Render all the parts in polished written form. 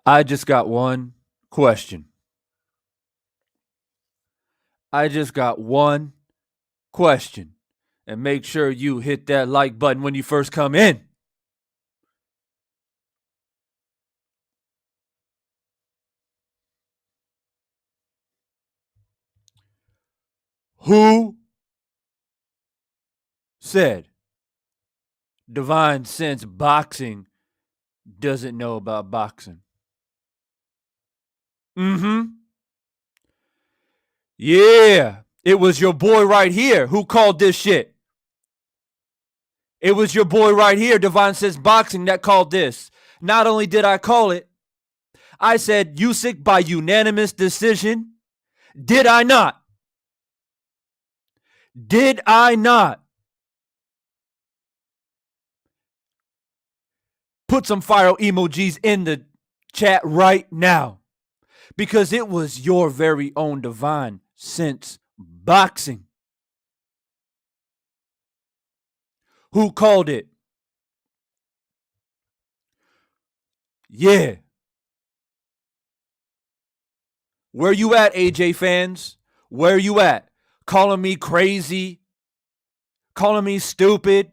I just got one question. I just got one question. And make sure you hit that like button when you first come in. Who said Divine Sense Boxing doesn't know about boxing? Yeah, it was your boy right here who called this shit. It was your boy right here, Divine Sense Boxing, that called this. Not only did I call it, I said Usyk by unanimous decision. Did I not? Did I not? Put some fire emojis in the chat right now, because it was your very own Divine Sense Boxing who called it. Yeah. Where you at, AJ fans? Where you at? Calling me crazy? Calling me stupid?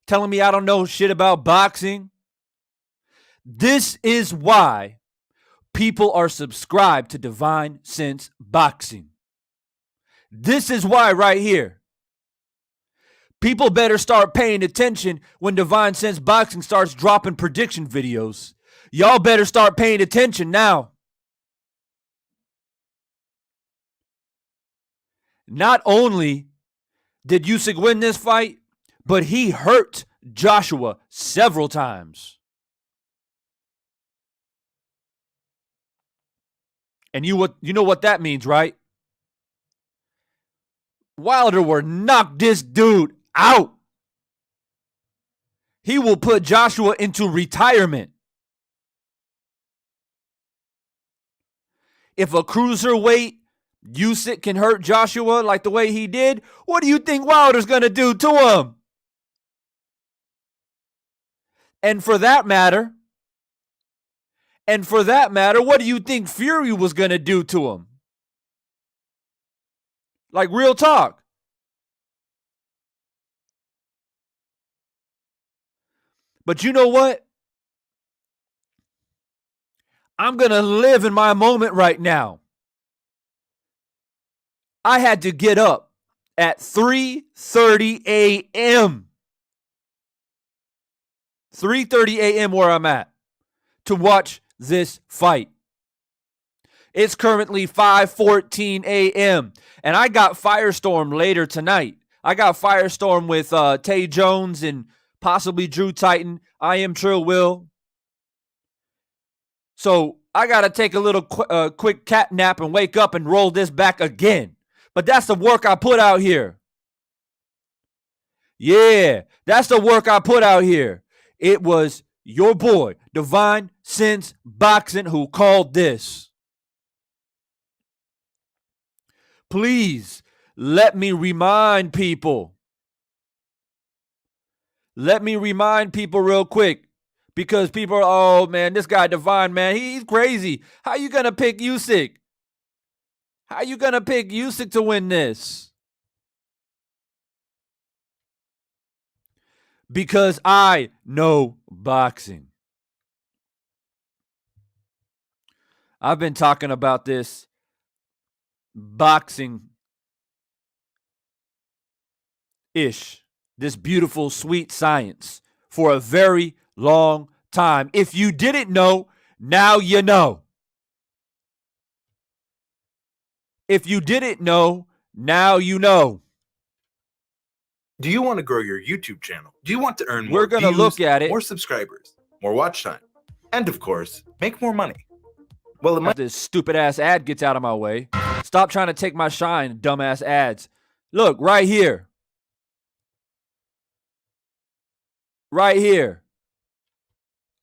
Telling me I don't know shit about boxing? This is why people are subscribed to Divine Sense Boxing. This is why right here. People better start paying attention when Divine Sense Boxing starts dropping prediction videos. Y'all better start paying attention now. Not only did Usyk win this fight, but he hurt Joshua several times. And you know what that means, right? Wilder will knock this dude out. He will put Joshua into retirement. If a cruiserweight Usyk can hurt Joshua like the way he did, what do you think Wilder's going to do to him? And for that matter, what do you think Fury was going to do to him? Like, real talk. But you know what? I'm going to live in my moment right now. I had to get up at 3:30 a.m. 3:30 a.m. where I'm at to watch this fight. It's currently 5:14 a.m. and I got Firestorm later tonight. I got Firestorm with Tay Jones and possibly Drew Titan. I am Trill Will. So I got to take a little quick cat nap and wake up and roll this back again. But that's the work I put out here. Yeah, that's the work I put out here. It was your boy, Divine Sense Boxing, who called this. Please, let me remind people. Let me remind people real quick. Because people are, oh, man, this guy Divine, man, he's crazy. How you going to pick Usyk? How you going to pick Usyk to win this? Because I know boxing. I've been talking about this boxing-ish, this beautiful, sweet science for a very long time. If you didn't know, now you know. If you didn't know, now you know. Do you want to grow your YouTube channel? Do you want to earn more We're going to look at it. more subscribers, more watch time, and of course, make more money? Well, it might this stupid ass ad gets out of my way. Stop trying to take my shine, dumbass ads. Look, right here. Right here.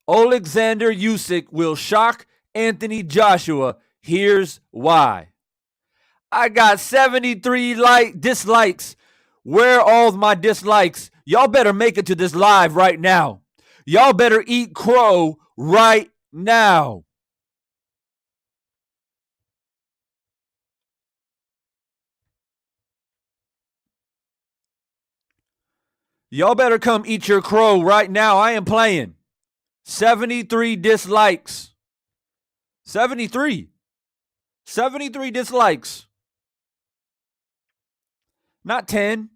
Oleksander Usyk will shock Anthony Joshua. Here's why. I got 73 dislikes. Where are all of my dislikes? Y'all better make it to this live right now. Y'all better eat crow right now. Y'all better come eat your crow right now. I am playing. 73 dislikes. 73. 73 dislikes. Not 10,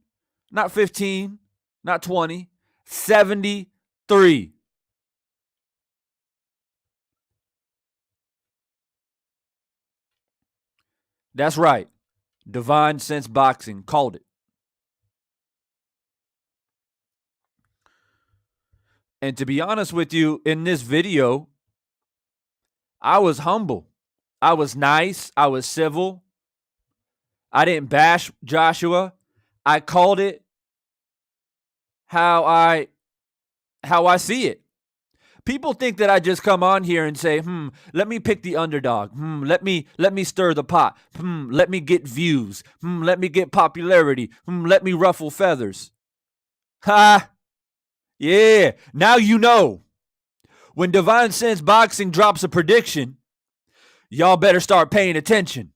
not 15, not 20. 73. That's right. Divine Sense Boxing called it. And to be honest with you, in this video, I was humble. I was nice. I was civil. I didn't bash Joshua. I called it how I see it. People think that I just come on here and say, let me pick the underdog. Let me stir the pot. Let me get views. Let me get popularity. Let me ruffle feathers. Ha! Yeah, now you know. When Divine Sense Boxing drops a prediction, y'all better start paying attention.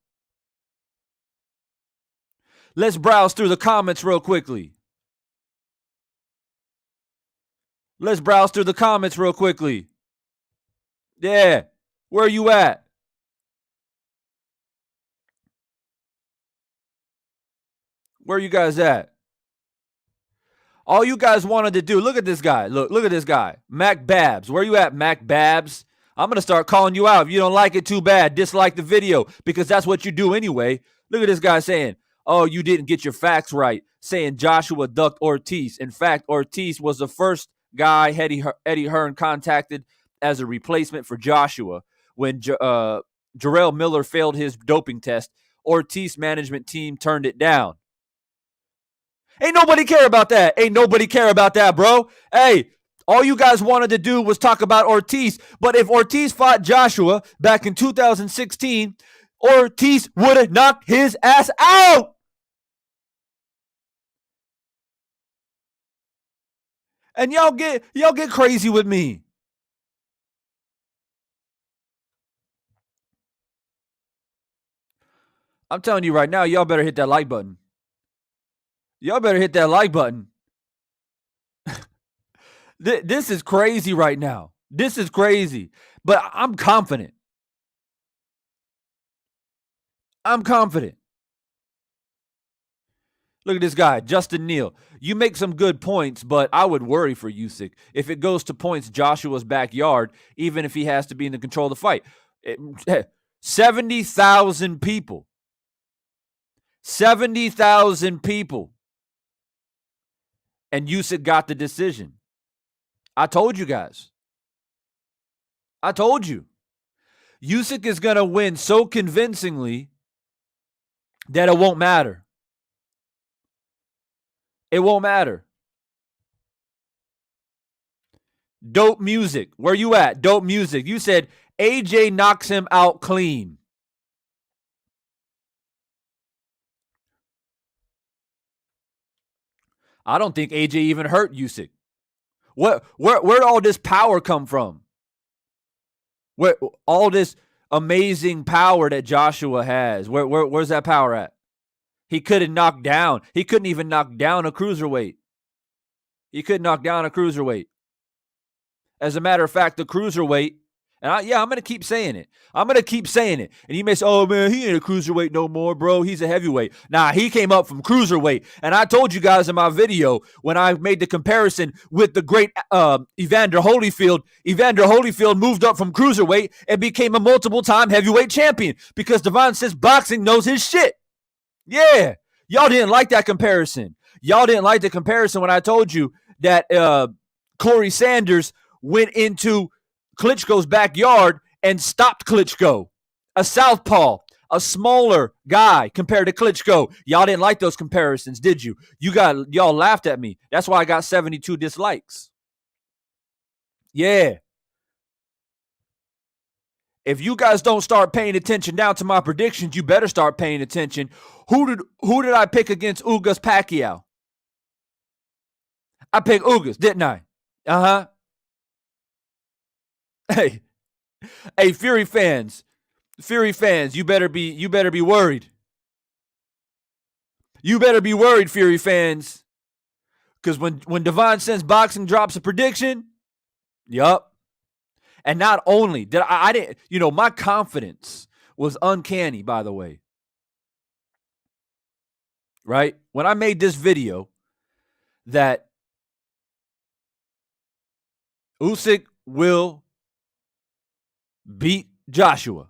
Let's browse through the comments real quickly. Let's browse through the comments real quickly. Yeah, where you at? Where you guys at? All you guys wanted to do, look at this guy. Look at this guy. Mac Babs. Where you at, Mac Babs? I'm going to start calling you out. If you don't like it, too bad. Dislike the video because that's what you do anyway. Look at this guy saying, oh, you didn't get your facts right, saying Joshua ducked Ortiz. In fact, Ortiz was the first guy Eddie Hearn contacted as a replacement for Joshua. When Jarrell Miller failed his doping test, Ortiz management team turned it down. Ain't nobody care about that. Ain't nobody care about that, bro. Hey, all you guys wanted to do was talk about Ortiz. But if Ortiz fought Joshua back in 2016, Ortiz would have knocked his ass out. And y'all get crazy with me. I'm telling you right now, y'all better hit that like button. Y'all better hit that like button. This is crazy right now. This is crazy. But I'm confident. I'm confident. Look at this guy, Justin Neal. You make some good points, but I would worry for Usyk. If it goes to points, Joshua's backyard, even if he has to be in the control of the fight. 70,000 people. 70,000 people. And Usyk got the decision. I told you guys. I told you. Usyk is going to win so convincingly that it won't matter. It won't matter. Dope music. Where you at? Dope music. You said AJ knocks him out clean. I don't think AJ even hurt Usyk. Where'd all this power come from? Where all this amazing power that Joshua has? Where's that power at? He couldn't knock down. He couldn't even knock down a cruiserweight. He couldn't knock down a cruiserweight. As a matter of fact, the cruiserweight, and I'm going to keep saying it. I'm going to keep saying it. And you may say, oh, man, he ain't a cruiserweight no more, bro. He's a heavyweight. Nah, he came up from cruiserweight. And I told you guys in my video when I made the comparison with the great Evander Holyfield. Evander Holyfield moved up from cruiserweight and became a multiple-time heavyweight champion because Devon says boxing knows his shit. Yeah. Y'all didn't like that comparison. Y'all didn't like the comparison when I told you that Corey Sanders went into Klitschko's backyard and stopped Klitschko. A southpaw, a smaller guy compared to Klitschko. Y'all didn't like those comparisons, did you? Y'all laughed at me. That's why I got 72 dislikes. Yeah. If you guys don't start paying attention now to my predictions, you better start paying attention. Who did I pick against Ugas Pacquiao? I picked Ugas, didn't I? Uh-huh. Hey, Fury fans, you better be worried. You better be worried, Fury fans, because when Devon Sense Boxing drops a prediction, yup. And not only did I didn't, my confidence was uncanny. By the way, right when I made this video that Usyk will beat Joshua,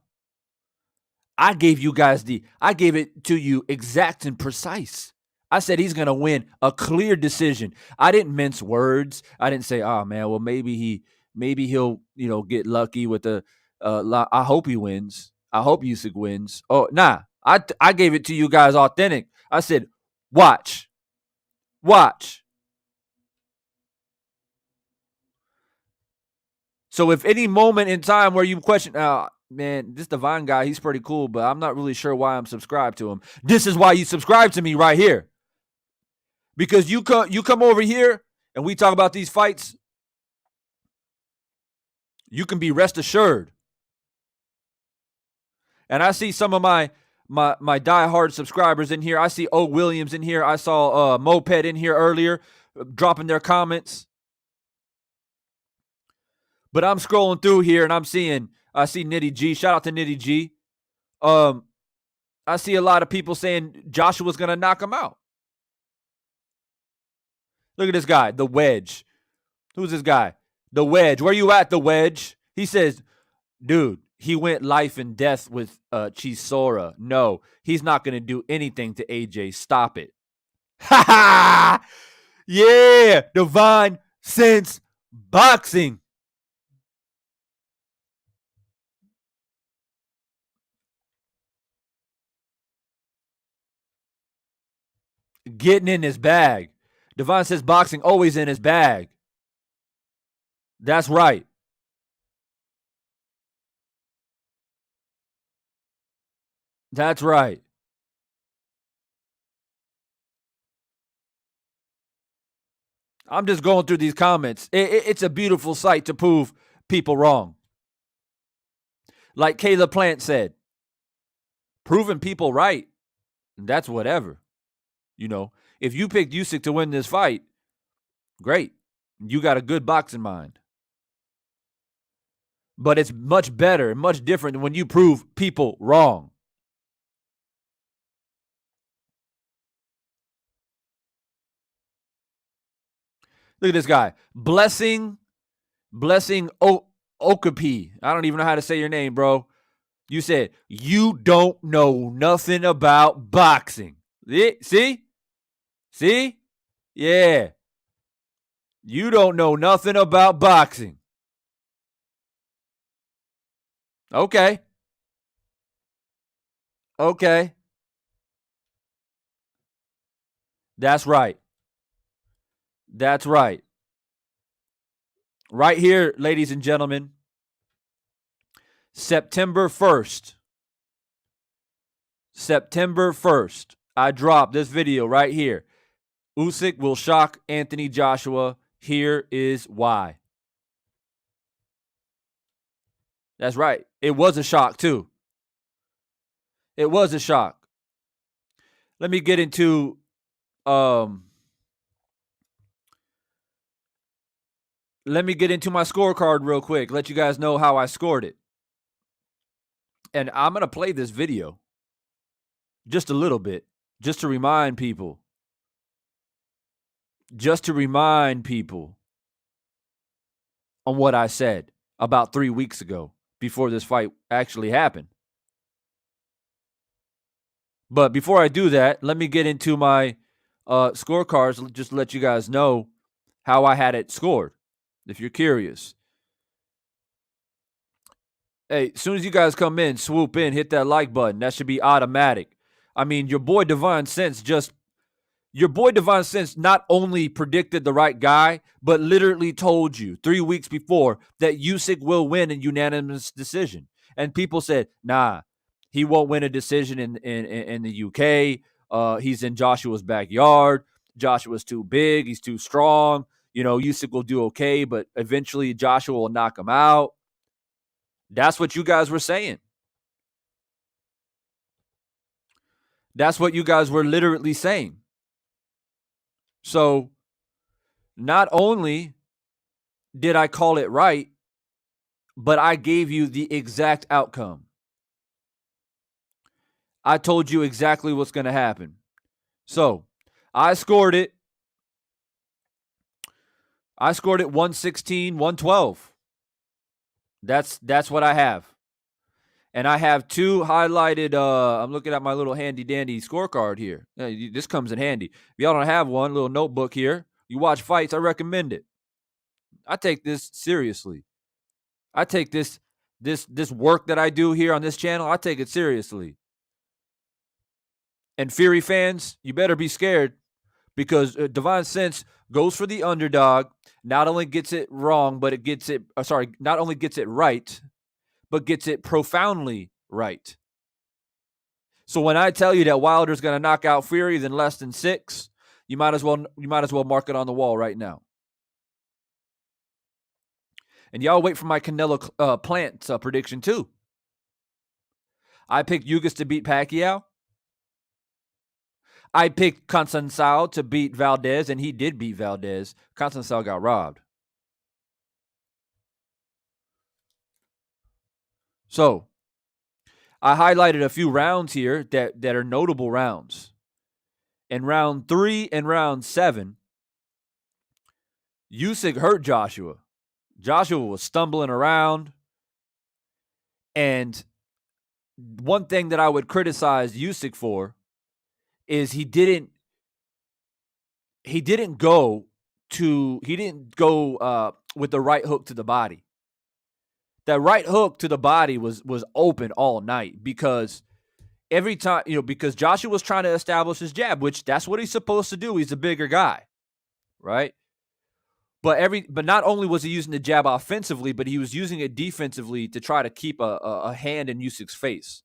I gave it to you exact and precise. I said he's going to win a clear decision. I didn't mince words. I didn't say, oh man, well maybe he'll, get lucky with the I hope he wins. I hope Usyk wins. Oh, nah. I gave it to you guys authentic. I said, watch. So if any moment in time where you question, man, this Devon guy, he's pretty cool, but I'm not really sure why I'm subscribed to him. This is why you subscribe to me right here. Because you come over here and we talk about these fights, you can be rest assured. And I see some of my diehard subscribers in here. I see O. Williams in here. I saw Moped in here earlier dropping their comments. But I'm scrolling through here and I see Nitty G. Shout out to Nitty G. I see a lot of people saying Joshua's going to knock him out. Look at this guy, the Wedge. Who's this guy? The Wedge. Where you at, the Wedge? He says, dude, he went life and death with Chisora. No, he's not going to do anything to AJ. Stop it. Ha ha! Yeah, Divine Sense Boxing. Getting in his bag. Divine Sense Boxing always in his bag. That's right. That's right. I'm just going through these comments. It's a beautiful sight to prove people wrong. Like Kayla Plant said, proving people right, that's whatever. If you picked Usyk to win this fight, great. You got a good boxing mind. But it's much better and much different when you prove people wrong. Look at this guy. Blessing Okapi. I don't even know how to say your name, bro. You said, you don't know nothing about boxing. See? See? Yeah. You don't know nothing about boxing. Okay. Okay. That's right. That's right. Right here, ladies and gentlemen, September 1st. September 1st. I dropped this video right here. Usyk will shock Anthony Joshua. Here is why. That's right. It was a shock, too. It was a shock. Let me get into my scorecard real quick. Let you guys know how I scored it. And I'm going to play this video just a little bit, just to remind people. Just to remind people on what I said about 3 weeks ago before this fight actually happened. But before I do that, let me get into my scorecards, just to let you guys know how I had it scored, if you're curious. Hey, as soon as you guys come in, swoop in, hit that like button. That should be automatic. I mean, your boy Divine Sense not only predicted the right guy, but literally told you 3 weeks before that Usyk will win in unanimous decision. And people said, nah, he won't win a decision in the UK. He's in Joshua's backyard. Joshua's too big. He's too strong. Usyk will do okay, but eventually Joshua will knock him out. That's what you guys were saying. That's what you guys were literally saying. So not only did I call it right, but I gave you the exact outcome. I told you exactly what's going to happen. So I scored it. 116, 112. That's what I have. And I have two highlighted. I'm looking at my little handy dandy scorecard here. This comes in handy. If y'all don't have one, little notebook here. You watch fights, I recommend it. I take this seriously. I take this work that I do here on this channel, I take it seriously. And Fury fans, you better be scared, because Divine Sense goes for the underdog. Not only gets it wrong, but it gets it. Not only gets it right, but gets it profoundly right. So when I tell you that Wilder's going to knock out Fury in less than 6, you might as well mark it on the wall right now. And y'all wait for my Canelo Plant prediction too. I picked Ugas to beat Pacquiao. I picked Constanzao to beat Valdez, and he did beat Valdez. Constanzao got robbed. So I highlighted a few rounds here that are notable rounds. In round 3 and round 7, Usyk hurt Joshua. Joshua was stumbling around. And one thing that I would criticize Usyk for is he didn't go with the right hook to the body. That right hook to the body was open all night, because every time, because Joshua was trying to establish his jab, which that's what he's supposed to do. He's a bigger guy, right? But not only was he using the jab offensively, but he was using it defensively to try to keep a hand in Usyk's face.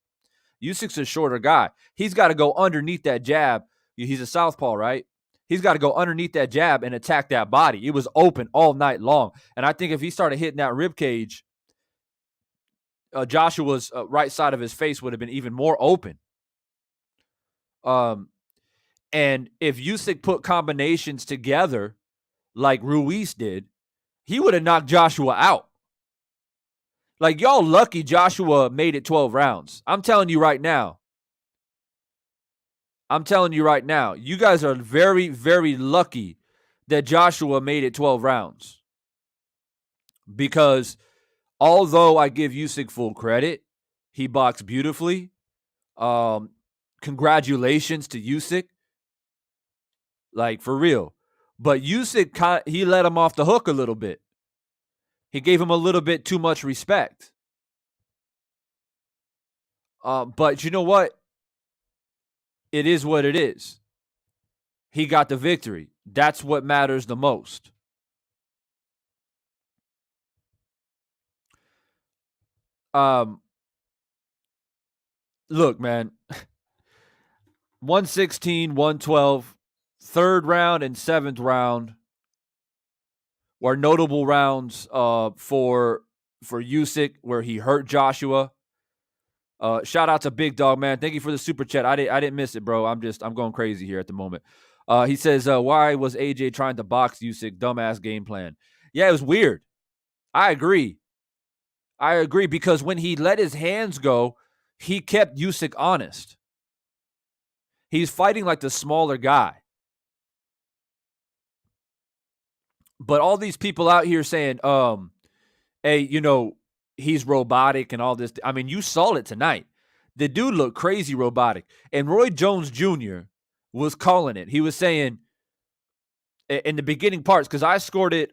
Usyk's a shorter guy. He's got to go underneath that jab. He's a southpaw, right? He's got to go underneath that jab and attack that body. It was open all night long. And I think if he started hitting that rib cage, Joshua's right side of his face would have been even more open. And if Usyk put combinations together like Ruiz did, he would have knocked Joshua out. Like, y'all lucky Joshua made it 12 rounds. I'm telling you right now. You guys are very, very lucky that Joshua made it 12 rounds. Because although I give Usyk full credit, He boxed beautifully. Congratulations to Usyk, like for real. But Usyk, he let him off the hook a little bit. He gave him a little bit too much respect. But you know what? It is what it is. He got the victory. That's what matters the most. Um, Look, man, 116, 112, third round and seventh round were notable rounds for Usyk, where he hurt Joshua. Shout out to Big Dog, man. Thank you for the super chat. I didn't miss it, bro. I'm going crazy here at the moment. He says, why was AJ trying to box Usyk? Dumbass game plan. Yeah, it was weird. I agree because when he let his hands go, he kept Usyk honest. He's fighting like the smaller guy. But all these people out here saying, hey, he's robotic and all this. I mean, you saw it tonight. The dude looked crazy robotic. And Roy Jones Jr. was calling it. He was saying in the beginning parts, because I scored it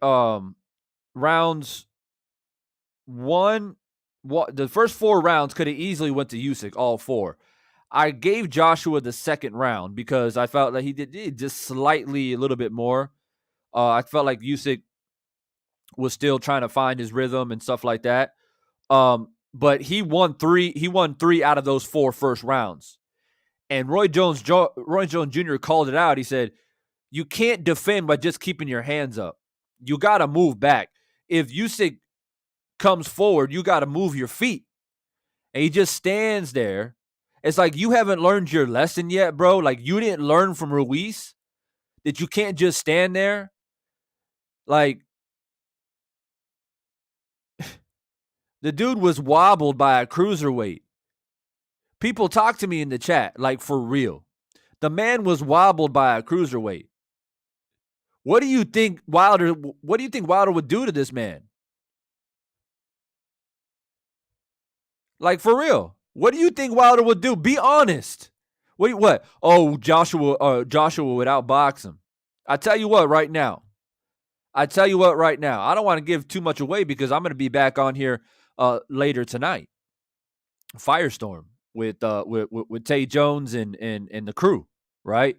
rounds the first 4 rounds could have easily went to Usyk, all 4. I gave Joshua the second round because I felt like he did just slightly a little bit more. I felt like Usyk was still trying to find his rhythm and stuff like that. But he won 3 out of those 4 first rounds. And Roy Jones Jr. called it out. He said, you can't defend by just keeping your hands up. You got to move back. If Usyk comes forward, you got to move your feet. And he just stands there. It's like you haven't learned your lesson yet, bro. Like you didn't learn from Ruiz that you can't just stand there. Like the dude was wobbled by a cruiserweight. People talk to me in the chat, like for real. The man was wobbled by a cruiserweight. What do you think Wilder would do to this man? Like for real. What do you think Wilder would do? Be honest. What? Oh, Joshua would outbox him. I tell you what right now. I don't want to give too much away because I'm going to be back on here later tonight. Firestorm with Tay Jones and the crew, right?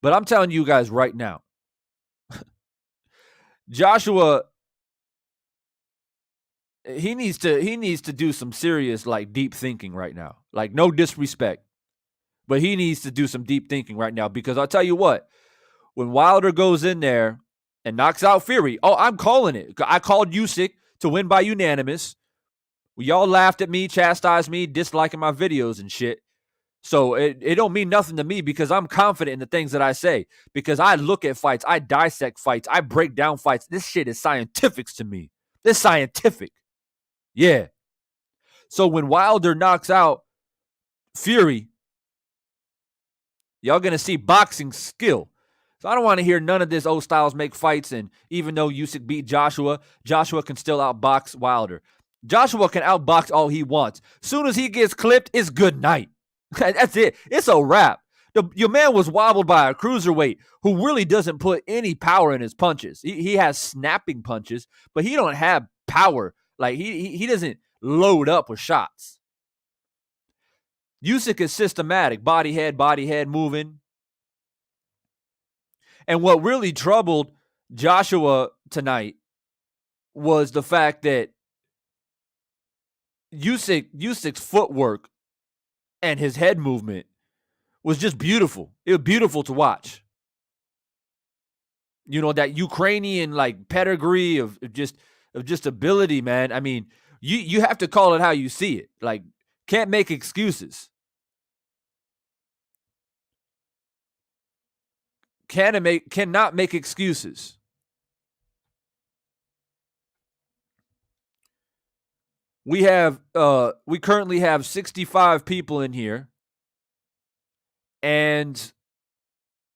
But I'm telling you guys right now, Joshua, he needs to do some serious like deep thinking right now. Like no disrespect, but he needs to do some deep thinking right now because I'll tell you what, when Wilder goes in there and knocks out Fury, I'm calling it. I called Usyk to win by unanimous. Y'all laughed at me, chastised me, disliking my videos and shit. So it don't mean nothing to me because I'm confident in the things that I say. Because I look at fights, I dissect fights, I break down fights. This shit is scientific to me. This scientific. Yeah. So when Wilder knocks out Fury, y'all going to see boxing skill. So I don't want to hear none of this old styles make fights. And even though Usyk beat Joshua, Joshua can still outbox Wilder. Joshua can outbox all he wants. Soon as he gets clipped, it's good night. That's it. It's a wrap. Your man was wobbled by a cruiserweight who really doesn't put any power in his punches. He has snapping punches, but he don't have power. Like he doesn't load up with shots. Usyk is systematic, body head moving. And what really troubled Joshua tonight was the fact that Usyk's footwork and his head movement was just beautiful. It was beautiful to watch. You know, that Ukrainian like pedigree of just ability, man. I mean, you have to call it how you see it. Like, can't make excuses. Cannot make excuses. We currently have 65 people in here, and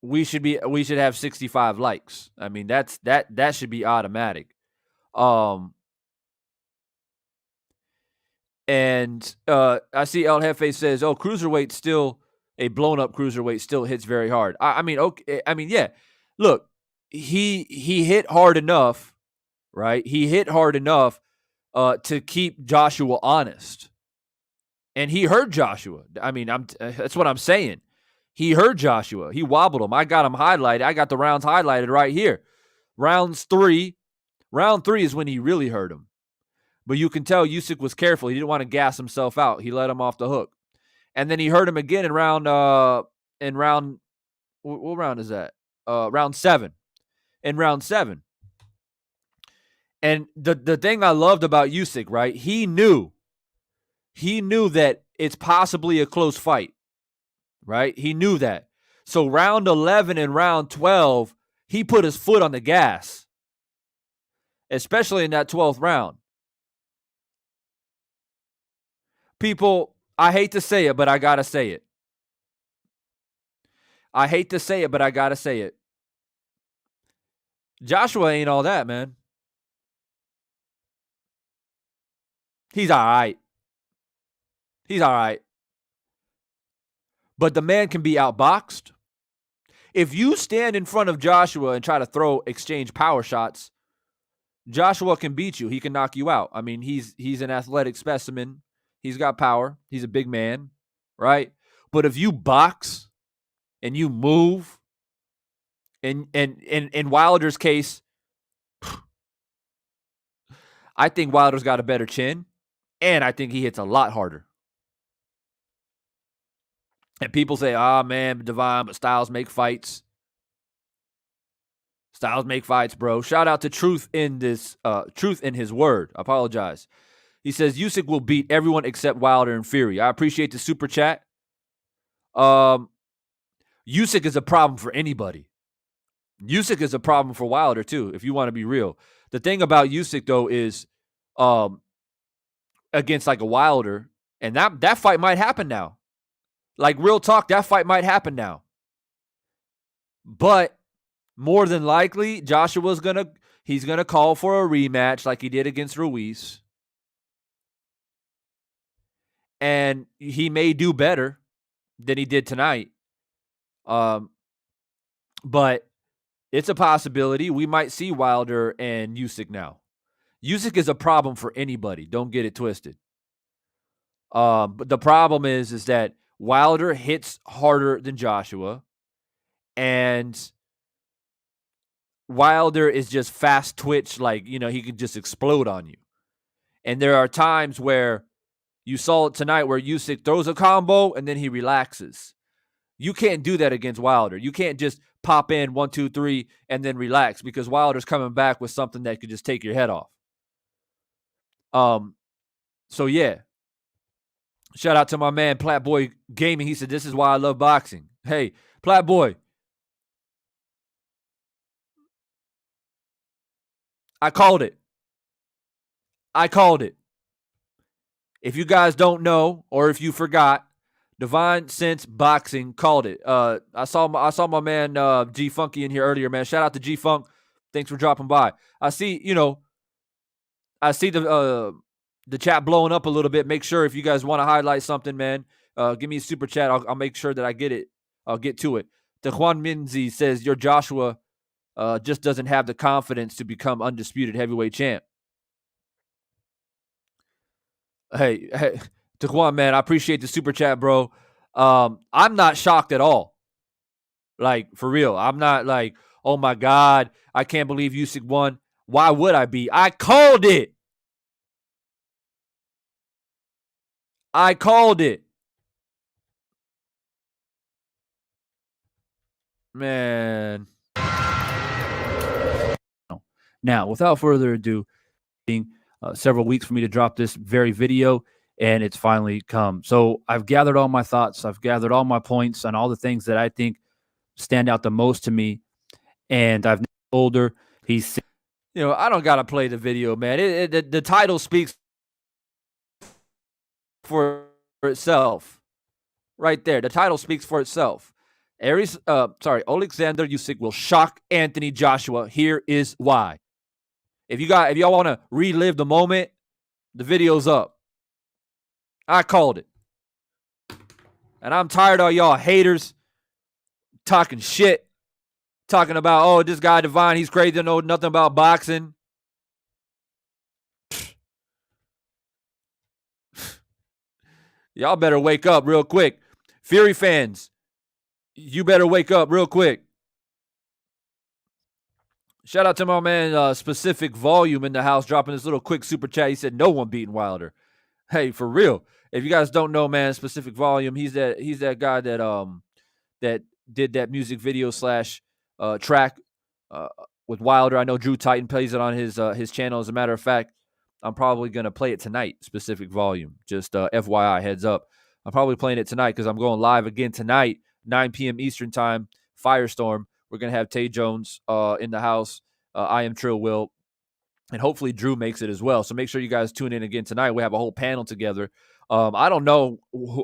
we should have 65 likes. I mean, that should be automatic. And I see El Jefe says, "Oh, cruiserweight still a blown up cruiserweight still hits very hard." I mean, okay. I mean, yeah. Look, he hit hard enough, right? He hit hard enough to keep Joshua honest, and he hurt Joshua. I mean, that's what I'm saying. He hurt Joshua. He wobbled him. I got him highlighted. I got the rounds highlighted right here. Round three is when he really hurt him. But you can tell Usyk was careful. He didn't want to gas himself out. He let him off the hook. And then he hurt him again in round what round is that? Round 7. In round 7. And the thing I loved about Usyk, right? He knew that it's possibly a close fight, right? He knew that. So round 11 and round 12, he put his foot on the gas, especially in that 12th round. People, I hate to say it, but I got to say it. I hate to say it, but I got to say it. Joshua ain't all that, man. He's all right. He's all right. But the man can be outboxed. If you stand in front of Joshua and try to exchange power shots, Joshua can beat you. He can knock you out. I mean, he's an athletic specimen. He's got power. He's a big man, right? But if you box and you move, and in Wilder's case, I think Wilder's got a better chin, and I think he hits a lot harder. And people say, "Ah, man, Divine, but styles make fights." Styles make fights, bro. Shout out to Truth in his word. I apologize. He says Usyk will beat everyone except Wilder and Fury. I appreciate the super chat. Usyk is a problem for anybody. Usyk is a problem for Wilder too, if you want to be real. The thing about Usyk though is, against like a Wilder, and that fight might happen now. Like real talk, that fight might happen now. But more than likely, Joshua's he's gonna call for a rematch like he did against Ruiz. And he may do better than he did tonight. But it's a possibility. We might see Wilder and Usyk now. Usyk is a problem for anybody. Don't get it twisted. But the problem is that Wilder hits harder than Joshua, and Wilder is just fast twitch, like, he can just explode on you. And there are times where you saw it tonight where Usyk throws a combo and then he relaxes. You can't do that against Wilder. You can't just pop in 1, 2, 3 and then relax, because Wilder's coming back with something that could just take your head off. So yeah. Shout out to my man Platboy Gaming. He said, "This is why I love boxing." Hey, Platboy. I called it. If you guys don't know, or if you forgot, Divine Sense Boxing called it. I saw my man G Funky in here earlier, man. Shout out to G Funk. Thanks for dropping by. I see the chat blowing up a little bit. Make sure if you guys want to highlight something, man, give me a super chat. I'll make sure that I get it. I'll get to it. The Juan Minzi says your Joshua just doesn't have the confidence to become undisputed heavyweight champ. Hey, Taquan, man, I appreciate the super chat, bro. I'm not shocked at all. Like, for real. I'm not like, oh my God, I can't believe Usyk won. Why would I be? I called it. Man. Now, without further ado, several weeks for me to drop this very video, and it's finally come. So I've gathered all my thoughts. I've gathered all my points on all the things that I think stand out the most to me. And I've older. He's, I don't got to play the video, man. The title speaks for itself. Right there. The title speaks for itself. Oleksander Usyk will shock Anthony Joshua. Here is why. If y'all want to relive the moment, the video's up. I called it. And I'm tired of y'all haters talking shit, talking about, oh, this guy Divine, he's crazy, don't know nothing about boxing. Y'all better wake up real quick. Fury fans, you better wake up real quick. Shout out to my man, Specific Volume in the house, dropping this little quick super chat. He said, no one beating Wilder. Hey, for real. If you guys don't know, man, Specific Volume, he's that guy that did that music video slash track with Wilder. I know Drew Titan plays it on his channel. As a matter of fact, I'm probably gonna play it tonight. Specific Volume, just FYI, heads up. I'm probably playing it tonight because I'm going live again tonight, 9 p.m. Eastern time. Firestorm. We're gonna have Tay Jones in the house. I am Trill Will, and hopefully Drew makes it as well. So make sure you guys tune in again tonight. We have a whole panel together. I don't know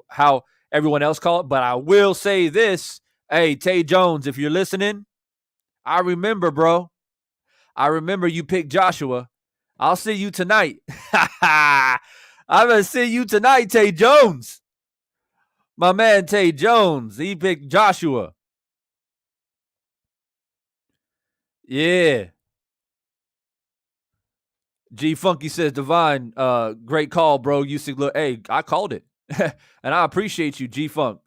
how everyone else call it, but I will say this. Hey, Tay Jones, if you're listening, I remember, bro. I remember you picked Joshua. I'll see you tonight. I'm going to see you tonight, Tay Jones. My man, Tay Jones, he picked Joshua. Yeah. G Funky says, Divine, great call, bro. Usyk, look, hey, I called it. And I appreciate you, G Funk.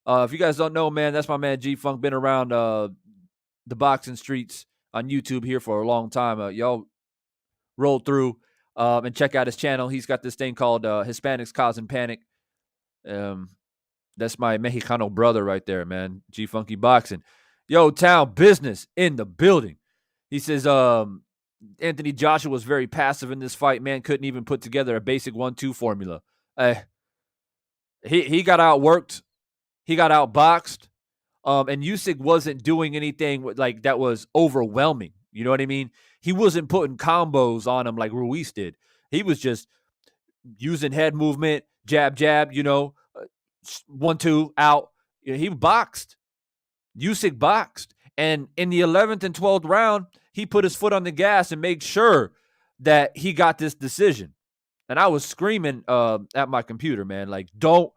If you guys don't know, man, that's my man G Funk. Been around the boxing streets on YouTube here for a long time. Y'all roll through and check out his channel. He's got this thing called Hispanics Causing Panic. That's my Mexicano brother right there, man. G Funky Boxing. Yo, Town Business in the building. He says, Anthony Joshua was very passive in this fight. Man couldn't even put together a basic 1-2 formula. He got outworked. He got outboxed. And Usyk wasn't doing anything like that was overwhelming. You know what I mean? He wasn't putting combos on him like Ruiz did. He was just using head movement, jab, 1-2, out. He boxed. Usyk boxed. And in the 11th and 12th round, he put his foot on the gas and made sure that he got this decision. And I was screaming at my computer, man, like, don't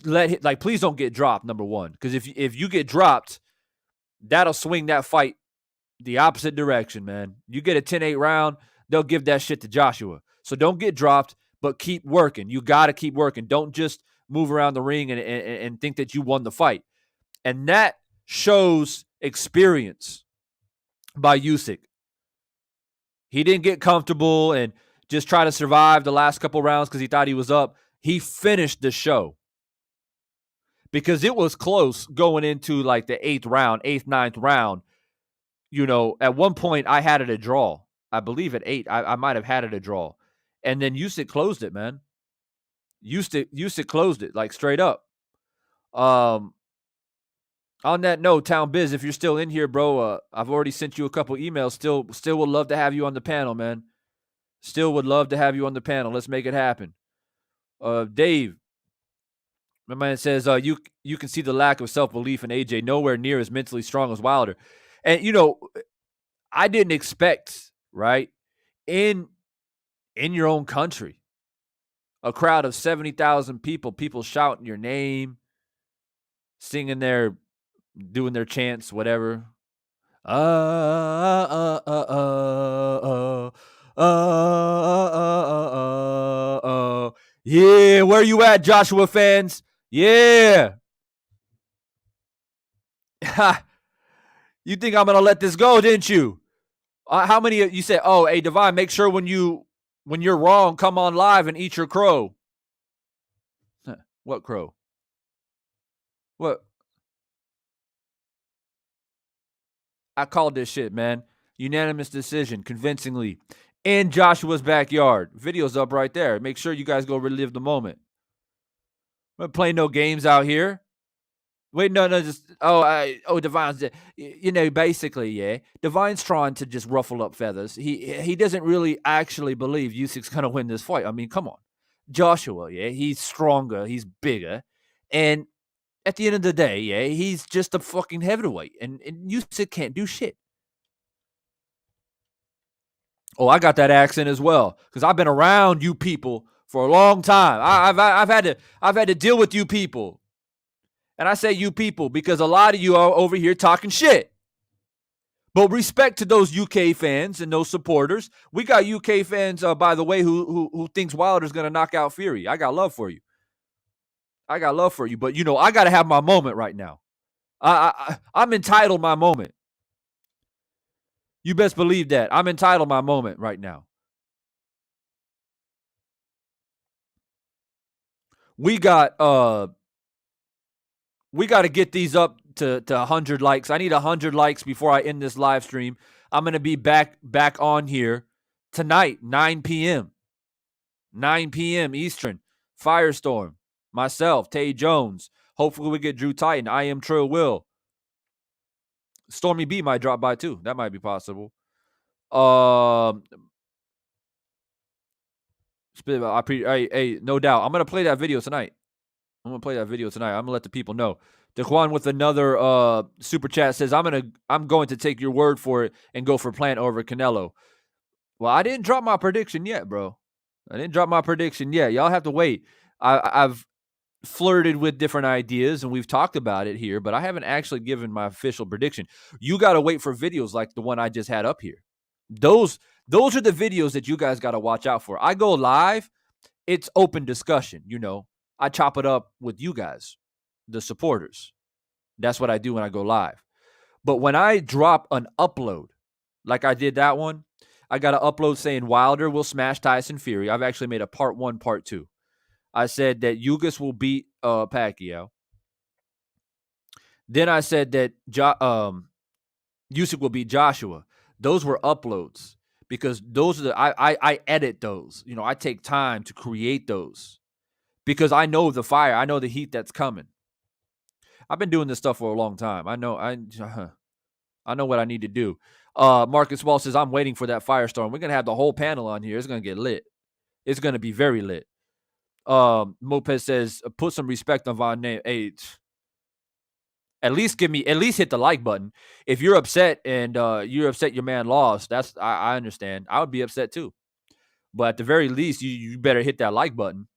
let it, like, please don't get dropped, number one. Because if you get dropped, that'll swing that fight the opposite direction, man. You get a 10-8 round, they'll give that shit to Joshua. So don't get dropped, but keep working. You got to keep working. Don't just move around the ring and think that you won the fight. And that shows experience by Usyk. He didn't get comfortable and just try to survive the last couple rounds because he thought he was up. He finished the show. Because it was close going into like the 8th, 9th round. You know, at one point I had it a draw. I believe at 8, I might have had it a draw. And then Usyk closed it, man. Usyk closed it, like, straight up. On that note, Town Biz, if you're still in here, bro, I've already sent you a couple emails. Still would love to have you on the panel, man. Still would love to have you on the panel. Let's make it happen. Dave, my man says, you can see the lack of self-belief in AJ, nowhere near as mentally strong as Wilder. And, you know, I didn't expect, right, in your own country, a crowd of 70,000 people shouting your name, singing doing their chants, whatever. Yeah, where you at, Joshua fans? Yeah. You think I'm gonna let this go, didn't you? How many you said, oh, hey, Divine, make sure when you're wrong, come on live and eat your crow. What crow? What? I called this shit, man. Unanimous decision, convincingly. In Joshua's backyard. Video's up right there. Make sure you guys go relive the moment. I'm not playing no games out here. Wait, no, just Divine's, basically, yeah. Divine's trying to just ruffle up feathers. He doesn't really actually believe Usyk's gonna win this fight. I mean, come on, Joshua, yeah, he's stronger, he's bigger, and at the end of the day, yeah, he's just a fucking heavyweight, and Usyk can't do shit. Oh, I got that accent as well because I've been around you people for a long time. I've had to deal with you people. And I say you people because a lot of you are over here talking shit. But respect to those UK fans and those supporters. We got UK fans, by the way, who thinks Wilder's going to knock out Fury. I got love for you. I got love for you. But, I got to have my moment right now. I'm entitled my moment. You best believe that. I'm entitled my moment right now. We got to get these up to 100 likes. I need 100 likes before I end this live stream. I'm going to be back on here tonight, 9 p.m. 9 p.m. Eastern. Firestorm. Myself, Tay Jones. Hopefully we get Drew Titan. I am Trill Will. Stormy B might drop by too. That might be possible. Hey, no doubt. I'm going to play that video tonight. I'm going to let the people know. Daquan with another super chat says, I'm going to take your word for it and go for Plant over Canelo. Well, I didn't drop my prediction yet, bro. Y'all have to wait. I've flirted with different ideas and we've talked about it here, but I haven't actually given my official prediction. You got to wait for videos like the one I just had up here. Those are the videos that you guys got to watch out for. I go live. It's open discussion. I chop it up with you guys, the supporters. That's what I do when I go live. But when I drop an upload, like I did that one, I got an upload saying Wilder will smash Tyson Fury. I've actually made a part 1, part 2. I said that Ugas will beat Pacquiao. Then I said that Usyk will beat Joshua. Those were uploads because those are I edit those. I take time to create those because I know the fire. I know the heat that's coming. I've been doing this stuff for a long time. I know what I need to do. Marcus Wall says, I'm waiting for that firestorm. We're going to have the whole panel on here. It's going to get lit. It's going to be very lit. Mopez says, put some respect on Von Name. Hey, at least hit the like button. If you're upset and you're upset your man lost, I understand. I would be upset too. But at the very least, you better hit that like button.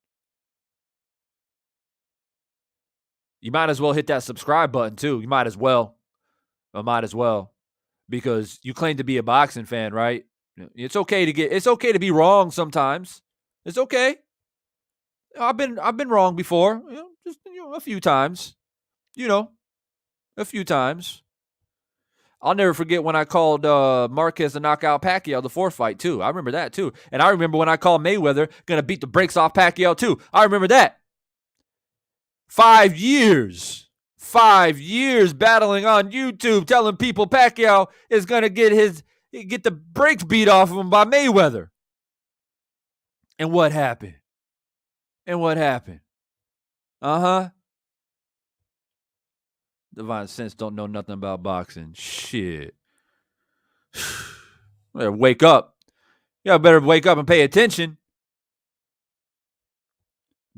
You might as well hit that subscribe button too. You might as well. Because you claim to be a boxing fan, right? It's okay to be wrong sometimes. It's okay. I've been wrong before, just a few times. A few times. I'll never forget when I called Marquez to knock out Pacquiao the 4th fight too. I remember that too. And I remember when I called Mayweather gonna beat the brakes off Pacquiao too. I remember that. 5 years. 5 years battling on YouTube, telling people Pacquiao is gonna get the brakes beat off of him by Mayweather. And what happened? Divine Sense don't know nothing about boxing. Shit. Better wake up. Y'all better wake up and pay attention.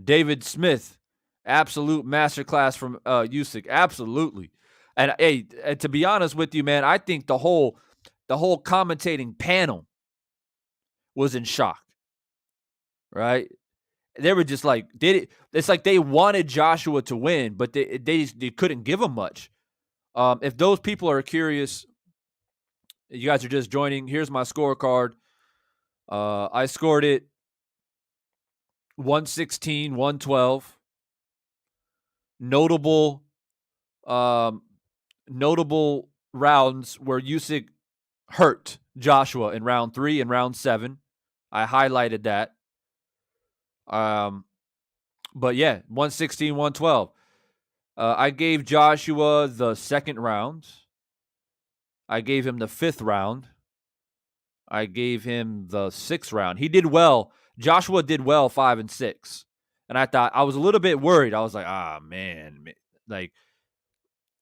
David Smith. Absolute masterclass from Usyk. Absolutely. And hey, to be honest with you, man, I think the whole commentating panel was in shock. Right? They were just like, it's like they wanted Joshua to win, but they couldn't give him much. If those people are curious, you guys are just joining. Here's my scorecard. I scored it 116, 112. Notable rounds where Usyk hurt Joshua in round 3 and round 7. I highlighted that. But yeah, 116, 112. I gave Joshua the 2nd round. I gave him the 5th round. I gave him the 6th round. He did well. Joshua did well 5 and 6. And I was a little bit worried. I was like, man. Like,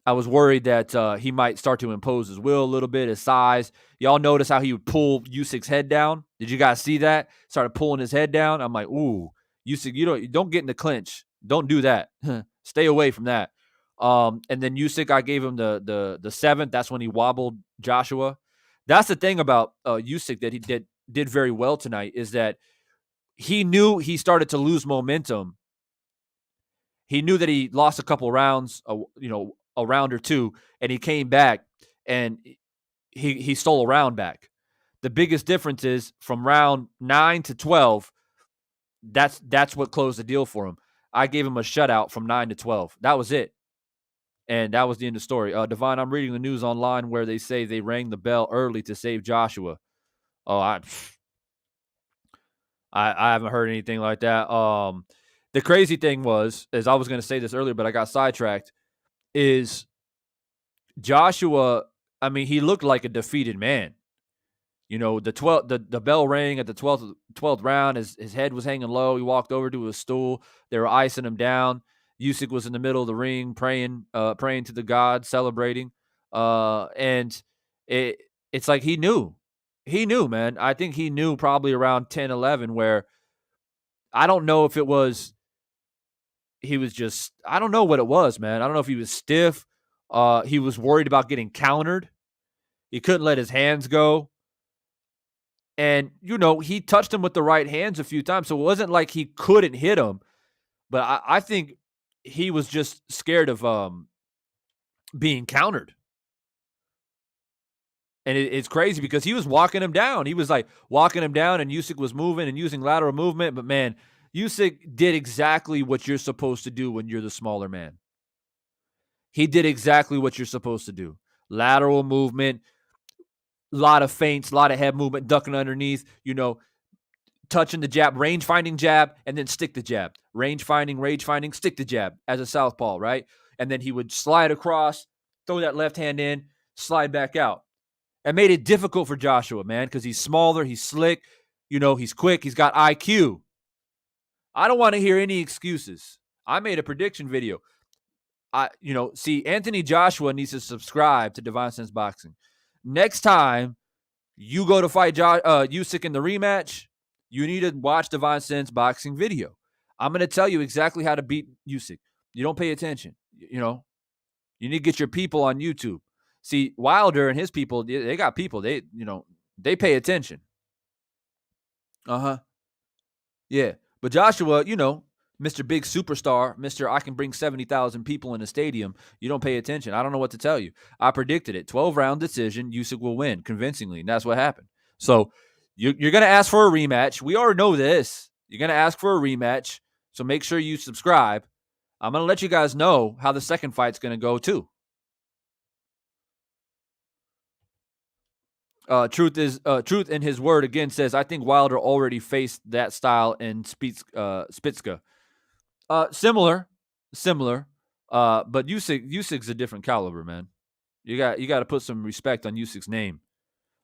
I was worried that he might start to impose his will a little bit, his size. Y'all notice how he would pull Usyk's head down? Did you guys see that? Started pulling his head down. I'm like, ooh, Usyk, you don't get in the clinch. Don't do that. Stay away from that. And then Usyk, I gave him the 7th. That's when he wobbled Joshua. That's the thing about Usyk that he did very well tonight is that he knew he started to lose momentum. He knew that he lost a couple rounds, a round or two, and he came back and he stole a round back. The biggest difference is from round 9 to 12. That's what closed the deal for him. I gave him a shutout from 9 to 12. That was it. And that was the end of the story. Divine, I'm reading the news online where they say they rang the bell early to save Joshua. Oh, I haven't heard anything like that. The crazy thing was, as I was going to say this earlier, but I got sidetracked, is Joshua, I mean, he looked like a defeated man. The bell rang at the 12th round. His head was hanging low. He walked over to his stool. They were icing him down. Usyk was in the middle of the ring praying to the God, celebrating. And it's like he knew. He knew, man. I think he knew probably around 10, 11, where I don't know if it was he was just, I don't know what it was, man. I don't know if he was stiff. He was worried about getting countered. He couldn't let his hands go. And, he touched him with the right hands a few times. So it wasn't like he couldn't hit him. But I think he was just scared of being countered. And it's crazy because he was walking him down. He was like walking him down, and Usyk was moving and using lateral movement. But, man, Usyk did exactly what you're supposed to do when you're the smaller man. He did exactly what you're supposed to do. Lateral movement, a lot of feints, a lot of head movement, ducking underneath, touching the jab, range finding jab, and then stick the jab. Range finding, stick the jab as a southpaw, right? And then he would slide across, throw that left hand in, slide back out. It made it difficult for Joshua, man, because he's smaller, he's slick, he's quick, he's got IQ. I don't want to hear any excuses. I made a prediction video. Anthony Joshua needs to subscribe to Divine Sense Boxing. Next time you go to fight Usyk in the rematch, you need to watch Divine Sense Boxing video. I'm going to tell you exactly how to beat Usyk. You don't pay attention. You need to get your people on YouTube. See, Wilder and his people, they got people. They pay attention. Yeah. But Joshua, Mr. Big Superstar, Mr. I can bring 70,000 people in a stadium. You don't pay attention. I don't know what to tell you. I predicted it. 12-round decision. Usyk will win convincingly. And that's what happened. So you're going to ask for a rematch. We already know this. You're going to ask for a rematch. So make sure you subscribe. I'm going to let you guys know how the second fight's going to go too. Truth in his word again says, I think Wilder already faced that style in Spitzka. Similar. But Usyk's a different caliber, man. You got to put some respect on Usyk's name.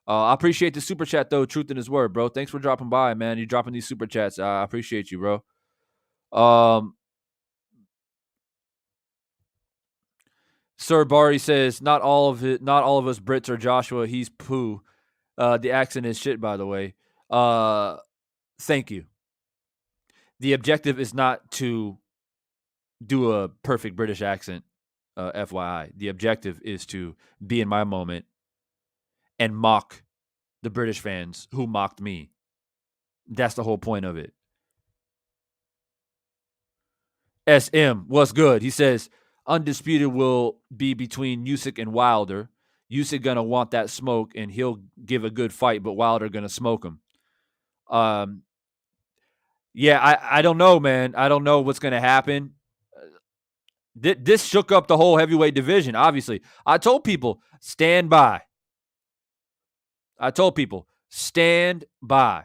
I appreciate the super chat though. Truth in his word, bro. Thanks for dropping by, man. You're dropping these super chats. I appreciate you, bro. Sir Bari says, not all of us Brits are Joshua. He's poo. The accent is shit, by the way. Thank you. The objective is not to do a perfect British accent, FYI. The objective is to be in my moment and mock the British fans who mocked me. That's the whole point of it. SM, what's good? He says, undisputed will be between Usyk and Wilder. Usyk gonna want that smoke, and he'll give a good fight, but Wilder gonna smoke him. Yeah, I don't know, man. I don't know what's gonna happen. This shook up the whole heavyweight division, obviously. I told people, stand by. Stand by.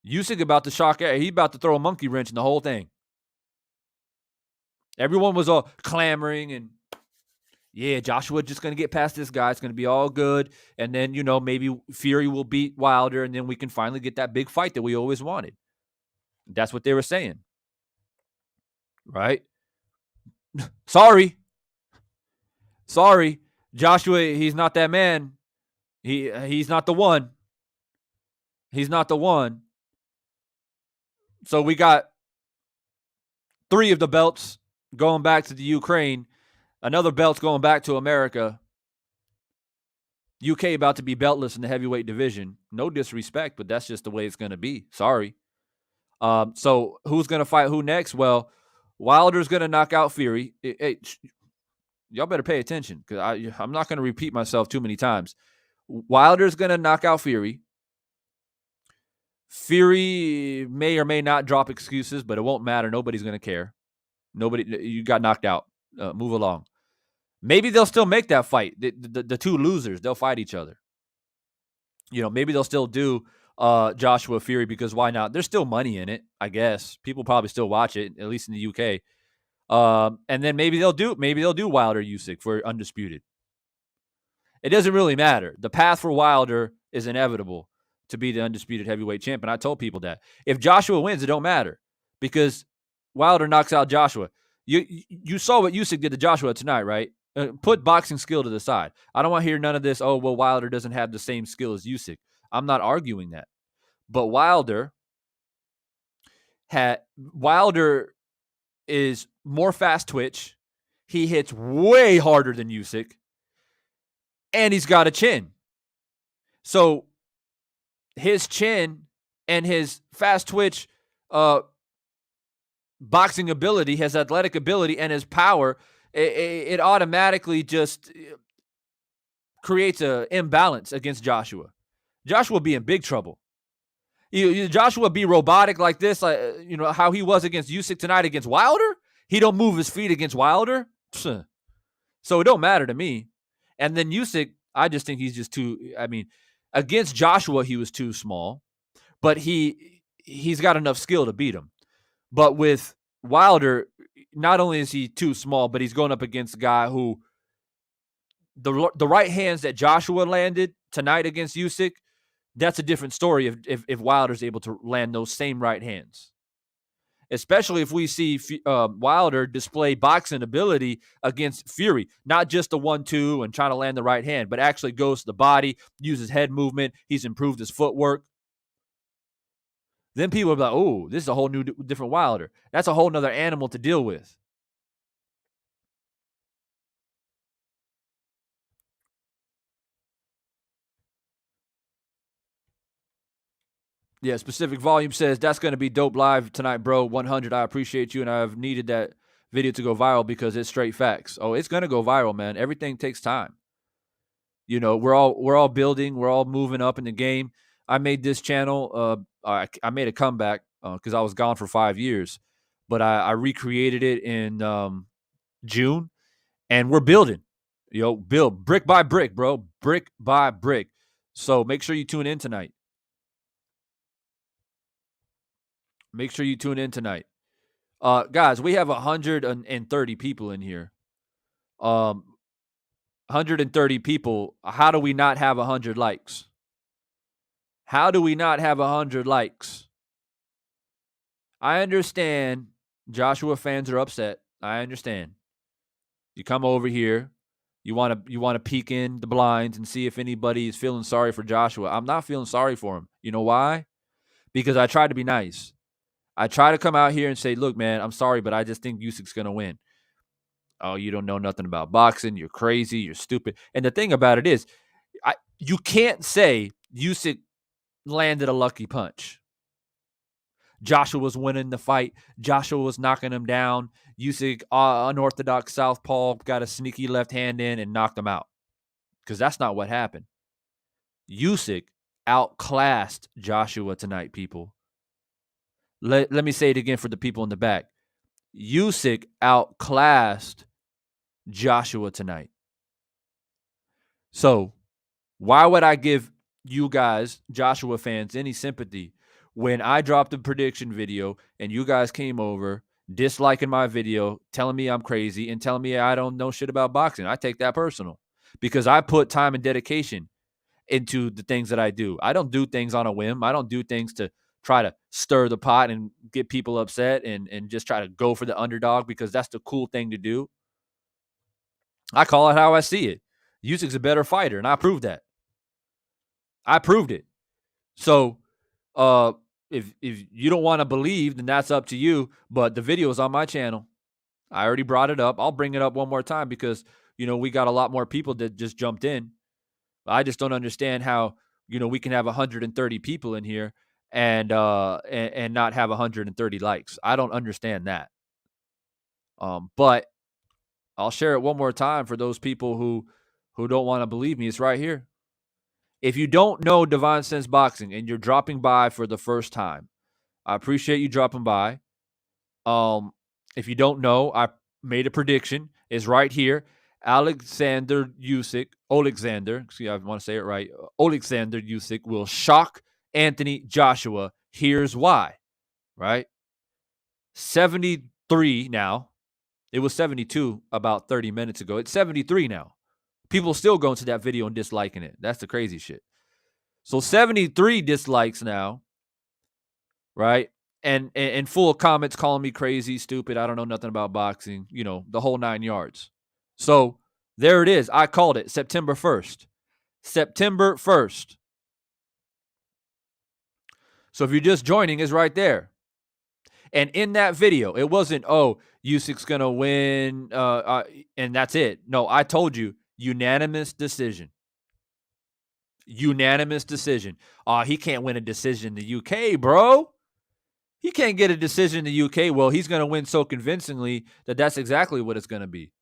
Usyk about to shock. He about to throw a monkey wrench in the whole thing. Everyone was all clamoring and, yeah, Joshua just going to get past this guy. It's going to be all good. And then, maybe Fury will beat Wilder, and then we can finally get that big fight that we always wanted. That's what they were saying. Right? Sorry. Joshua, he's not that man. He's not the one. So we got 3 of the belts going back to the Ukraine. Another belt's going back to America. UK about to be beltless in the heavyweight division. No disrespect, but that's just the way it's going to be. Sorry. So who's going to fight who next? Well, Wilder's going to knock out Fury. Y'all better pay attention because I'm not going to repeat myself too many times. Wilder's going to knock out Fury. Fury may or may not drop excuses, but it won't matter. Nobody's going to care. You got knocked out. Move along. Maybe they'll still make that fight. The two losers, they'll fight each other. Maybe they'll still do Joshua Fury because why not? There's still money in it, I guess. People probably still watch it, at least in the UK. And then maybe they'll do Wilder Usyk for undisputed. It doesn't really matter. The path for Wilder is inevitable to be the undisputed heavyweight champion. I told people that. If Joshua wins, it don't matter because Wilder knocks out Joshua. You saw what Usyk did to Joshua tonight, right? Put boxing skill to the side. I don't want to hear none of this, oh, well, Wilder doesn't have the same skill as Usyk. I'm not arguing that. But Wilder is more fast twitch. He hits way harder than Usyk. And he's got a chin. So his chin and his fast twitch boxing ability, his athletic ability, and his power, it automatically just creates an imbalance against Joshua. Joshua will be in big trouble. Joshua be robotic like this, how he was against Usyk tonight against Wilder. He don't move his feet against Wilder. So it don't matter to me. And then Usyk, I just think he's just too, against Joshua, he was too small. But he's got enough skill to beat him. But with Wilder, not only is he too small, but he's going up against a guy who the right hands that Joshua landed tonight against Usyk, that's a different story if Wilder's able to land those same right hands. Especially if we see Wilder display boxing ability against Fury, not just the 1-2 and trying to land the right hand, but actually goes to the body, uses head movement. He's improved his footwork. Then people will be like, oh, this is a whole new, different Wilder. That's a whole nother animal to deal with. Yeah, Specific Volume says, that's going to be dope live tonight, bro. 100, I appreciate you, and I've needed that video to go viral because it's straight facts. Oh, it's going to go viral, man. Everything takes time. We're all building. We're all moving up in the game. I made this channel. I made a comeback because I was gone for 5 years, but I recreated it in June, and we're building. Build brick by brick, bro. Brick by brick. So make sure you tune in tonight. Make sure you tune in tonight. Guys, we have 130 people in here. 130 people. How do we not have 100 likes? How do we not have 100 likes? I understand Joshua fans are upset. I understand. You come over here, you want to peek in the blinds and see if anybody is feeling sorry for Joshua. I'm not feeling sorry for him. You know why? Because I try to be nice. I try to come out here and say, look, man, I'm sorry, but I just think Usyk's going to win. Oh, you don't know nothing about boxing. You're crazy. You're stupid. And the thing about it is, you can't say Usyk landed a lucky punch. Joshua was winning the fight. Joshua was knocking him down. Usyk, unorthodox southpaw, got a sneaky left hand in and knocked him out. Because that's not what happened. Usyk outclassed Joshua tonight, people. Let me say it again for the people in the back. Usyk outclassed Joshua tonight. So why would I give you guys, Joshua fans, any sympathy when I dropped a prediction video and you guys came over disliking my video, telling me I'm crazy and telling me I don't know shit about boxing? I take that personal because I put time and dedication into the things that I do. I don't do things on a whim. I don't do things to try to stir the pot and get people upset and just try to go for the underdog because that's the cool thing to do. I call it how I see it. Usyk's a better fighter, and I proved that. I proved it. So if you don't want to believe, then that's up to you. But the video is on my channel. I already brought it up. I'll bring it up one more time because, we got a lot more people that just jumped in. I just don't understand how, we can have 130 people in here and not have 130 likes. I don't understand that. But I'll share it one more time for those people who don't want to believe me. It's right here. If you don't know Divine Sense Boxing and you're dropping by for the first time, I appreciate you dropping by. If you don't know, I made a prediction. It's right here. Oleksander Usyk, see, I want to say it right. Oleksander Usyk will shock Anthony Joshua. Here's why, right? 73 now. It was 72 about 30 minutes ago. It's 73 now. People still going to that video and disliking it. That's the crazy shit. So 73 dislikes now, right? And full of comments calling me crazy, stupid, I don't know nothing about boxing, the whole 9 yards. So there it is. I called it September 1st. September 1st. So if you're just joining, it's right there. And in that video, it wasn't, Usyk's going to win, and that's it. No, I told you, unanimous decision. Unanimous decision. He can't win a decision in the UK, bro. He can't get a decision in the UK. Well, he's going to win so convincingly that that's exactly what it's going to be.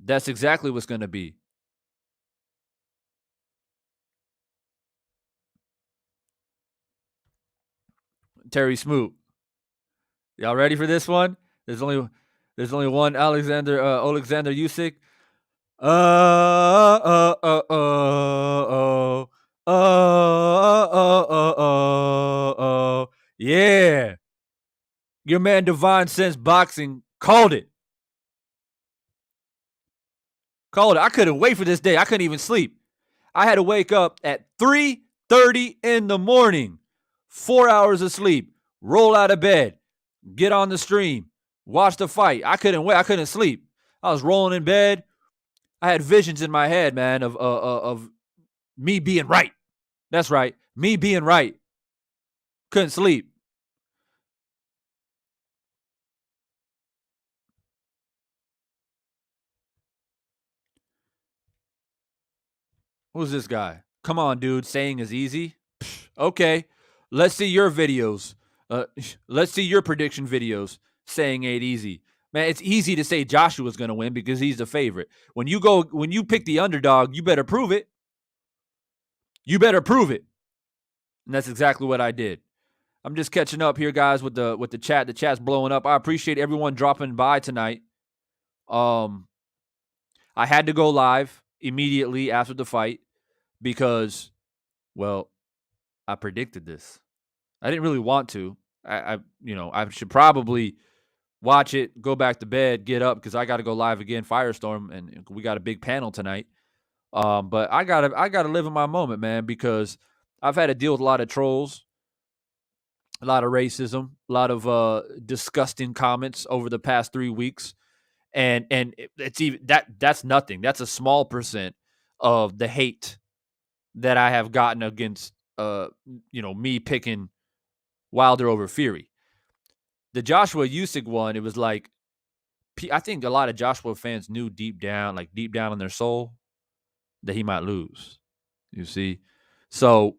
That's exactly what's going to be. Terry Smoot. Y'all ready for this one? There's only one Oleksander Usyk. Yeah. Your man Divine Sense Boxing called it. I couldn't wait for this day. I couldn't even sleep. I had to wake up at 3:30 in the morning. 4 hours of sleep. Roll out of bed. Get on the stream. Watch the fight. I couldn't wait. I couldn't sleep. I was rolling in bed. I had visions in my head, man, of me being right. That's right. Me being right. Couldn't sleep. Who's this guy? Come on, dude. Saying is easy. Okay. Let's see your videos. Let's see your prediction videos saying ain't easy. Man, it's easy to say Joshua's going to win because he's the favorite. When you pick the underdog, you better prove it. You better prove it. And that's exactly what I did. I'm just catching up here, guys, with the chat. The chat's blowing up. I appreciate everyone dropping by tonight. I had to go live immediately after the fight because, well, I predicted this. I didn't really want to. I should probably watch it, go back to bed, get up because I got to go live again, Firestorm, and we got a big panel tonight. But I gotta live in my moment, man, because I've had to deal with a lot of trolls, a lot of racism, a lot of disgusting comments over the past 3 weeks, and it's even that's nothing. That's a small percent of the hate that I have gotten against me picking Wilder over Fury. The Joshua Usyk one, it was like I think a lot of Joshua fans knew deep down in their soul, that he might lose. You see, so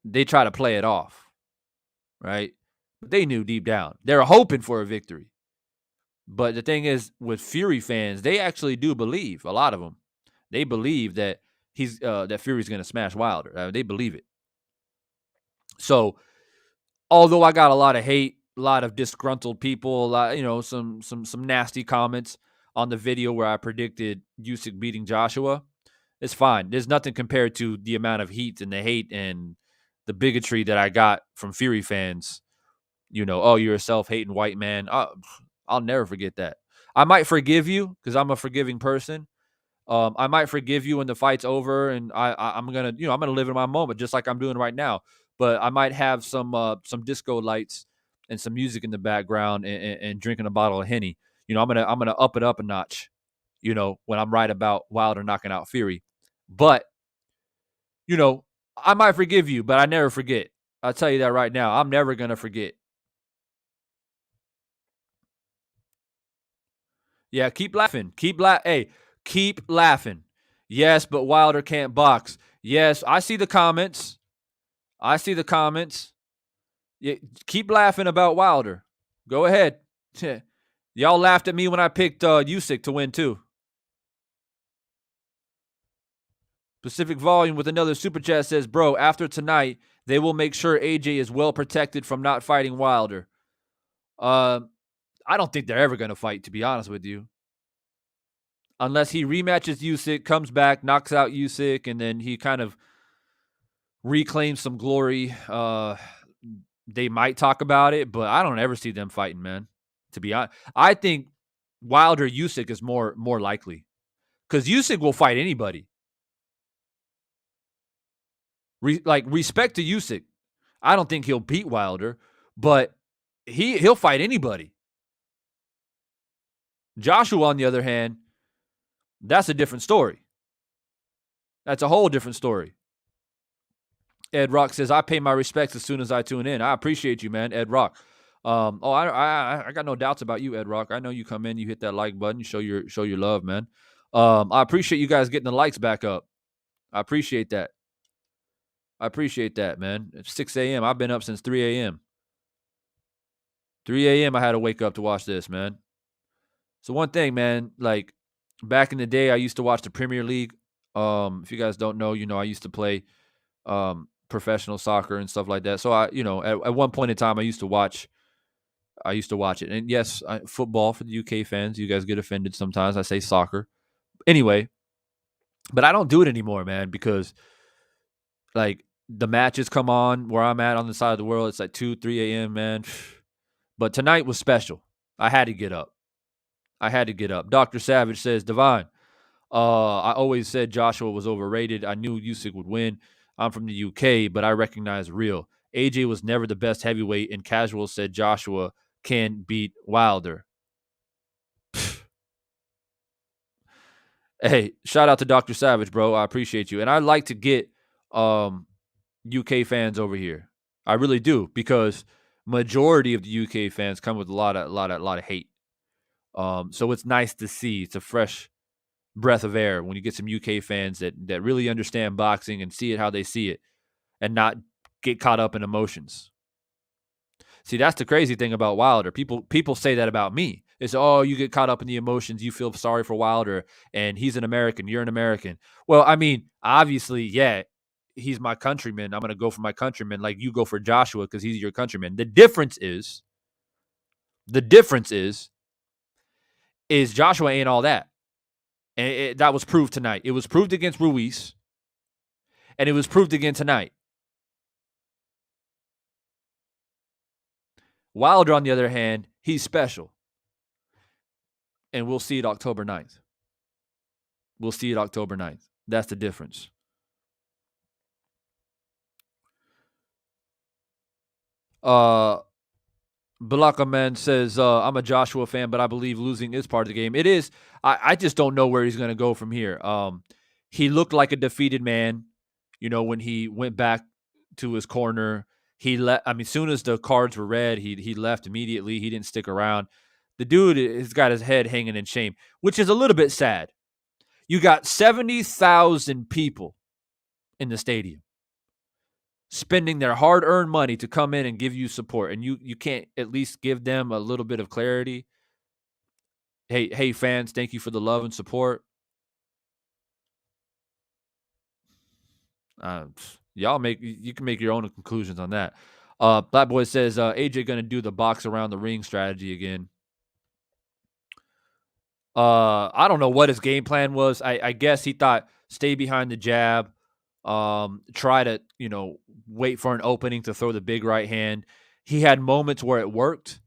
they try to play it off, right? But they knew deep down they were hoping for a victory. But the thing is, with Fury fans, they actually do believe. A lot of them, they believe that that Fury's going to smash Wilder. They believe it. So, although I got a lot of hate, a lot of disgruntled people, a lot, some nasty comments on the video where I predicted Usyk beating Joshua, it's fine. There's nothing compared to the amount of heat and the hate and the bigotry that I got from Fury fans. You're a self-hating white man. I'll never forget that. I might forgive you because I'm a forgiving person. I might forgive you when the fight's over, and I'm gonna live in my moment just like I'm doing right now. But I might have some disco lights and some music in the background and drinking a bottle of Henny. I'm gonna up it up a notch. When I'm right about Wilder knocking out Fury, but I might forgive you, but I never forget. I'll tell you that right now. I'm never gonna forget. Yeah, keep laughing. Keep laughing. Yes, but Wilder can't box. Yes, I see the comments. I see the comments. Yeah, keep laughing about Wilder. Go ahead. Y'all laughed at me when I picked Usyk to win too. Pacific Volume with another super chat says, bro, after tonight, they will make sure AJ is well protected from not fighting Wilder. I don't think they're ever going to fight, to be honest with you. Unless he rematches Usyk, comes back, knocks out Usyk, and then he kind of reclaims some glory. They might talk about it, but I don't ever see them fighting, man. To be honest, I think Wilder Usyk is more likely because Usyk will fight anybody. Respect to Usyk, I don't think he'll beat Wilder, but he'll fight anybody. Joshua, on the other hand, that's a different story. That's a whole different story. Ed Rock says, I pay my respects as soon as I tune in. I appreciate you, man, Ed Rock. I got no doubts about you, Ed Rock. I know you come in, you hit that like button, you show your love, man. I appreciate you guys getting the likes back up. I appreciate that. Man. It's 6 a.m. I've been up since 3 a.m. 3 a.m. I had to wake up to watch this, man. So one thing, man, like back in the day, I used to watch the Premier League. If you guys don't know, I used to play professional soccer and stuff like that. So at one point in time, I used to watch it. And yes, football for the UK fans. You guys get offended sometimes. I say soccer. Anyway, but I don't do it anymore, man, because like the matches come on where I'm at on the side of the world. It's like 2, 3 a.m., man. But tonight was special. I had to get up. Dr. Savage says, Divine, I always said Joshua was overrated. I knew Usyk would win. I'm from the UK, but I recognize real. AJ was never the best heavyweight, and Casual said Joshua can beat Wilder. Hey, shout out to Dr. Savage, bro. I appreciate you. And I like to get UK fans over here. I really do, because majority of the UK fans come with a lot of hate. So it's nice to see. It's a fresh breath of air when you get some UK fans that really understand boxing and see it how they see it and not get caught up in emotions. See, that's the crazy thing about Wilder. People say that about me. It's, oh, you get caught up in the emotions. You feel sorry for Wilder, and he's an American. You're an American. Well, I mean, obviously, yeah, he's my countryman. I'm going to go for my countryman like you go for Joshua because he's your countryman. The difference is Joshua ain't all that. And that was proved tonight. It was proved against Ruiz, and it was proved again tonight. Wilder, on the other hand, he's special. And we'll see it October 9th. That's the difference. Balaka Man says, I'm a Joshua fan, but I believe losing is part of the game. It is. I just don't know where he's going to go from here. He looked like a defeated man, when he went back to his corner. He left. I mean, as soon as the cards were read, he left immediately. He didn't stick around. The dude has got his head hanging in shame, which is a little bit sad. You got 70,000 people in the stadium spending their hard-earned money to come in and give you support, and you can't at least give them a little bit of clarity. Hey fans, thank you for the love and support. You can make your own conclusions on that. Black Boy says AJ gonna do the box around the ring strategy again. I don't know what his game plan was. I guess he thought stay behind the jab, try to, wait for an opening to throw the big right hand. He had moments where it worked.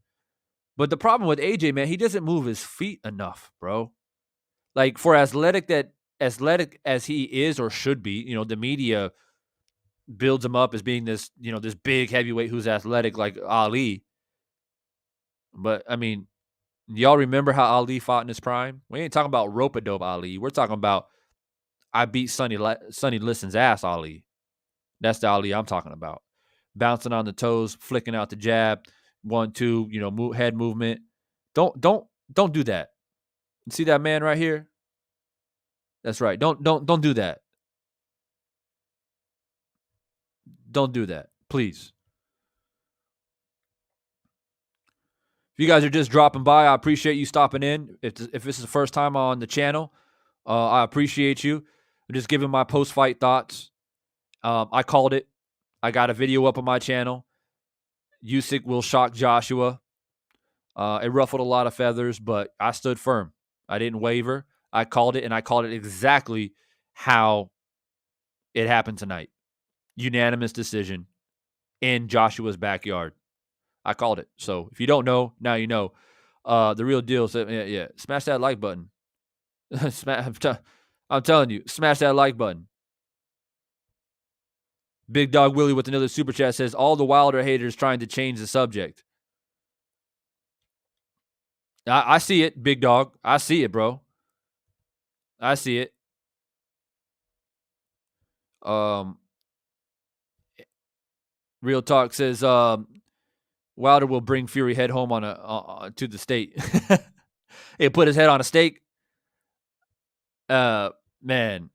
But the problem with AJ, man, he doesn't move his feet enough, bro. Like, for athletic as he is or should be, the media builds him up as being this, this big heavyweight who's athletic like Ali. But I mean, y'all remember how Ali fought in his prime? We ain't talking about rope-a-dope Ali. We're talking about I beat Sonny Liston's ass Ali. That's the Ali I'm talking about. Bouncing on the toes, flicking out the jab, 1, 2, head movement. Don't do that. See that man right here? That's right. Don't do that. Don't do that, please. If you guys are just dropping by, I appreciate you stopping in. If this is the first time on the channel, I appreciate you. I'm just giving my post-fight thoughts. I called it. I got a video up on my channel. Usyk will shock Joshua. It ruffled a lot of feathers, but I stood firm. I didn't waver. I called it, and I called it exactly how it happened tonight. Unanimous decision in Joshua's backyard. I called it. So if you don't know, now you know. The real deal. So, yeah. Smash that like button. I'm telling you, smash that like button. Big Dog Willie with another super chat says, all the Wilder haters trying to change the subject. I see it, Big Dog. I see it, bro. I see it. Real Talk says Wilder will bring Fury head home to the state. He'll put his head on a stake. Man,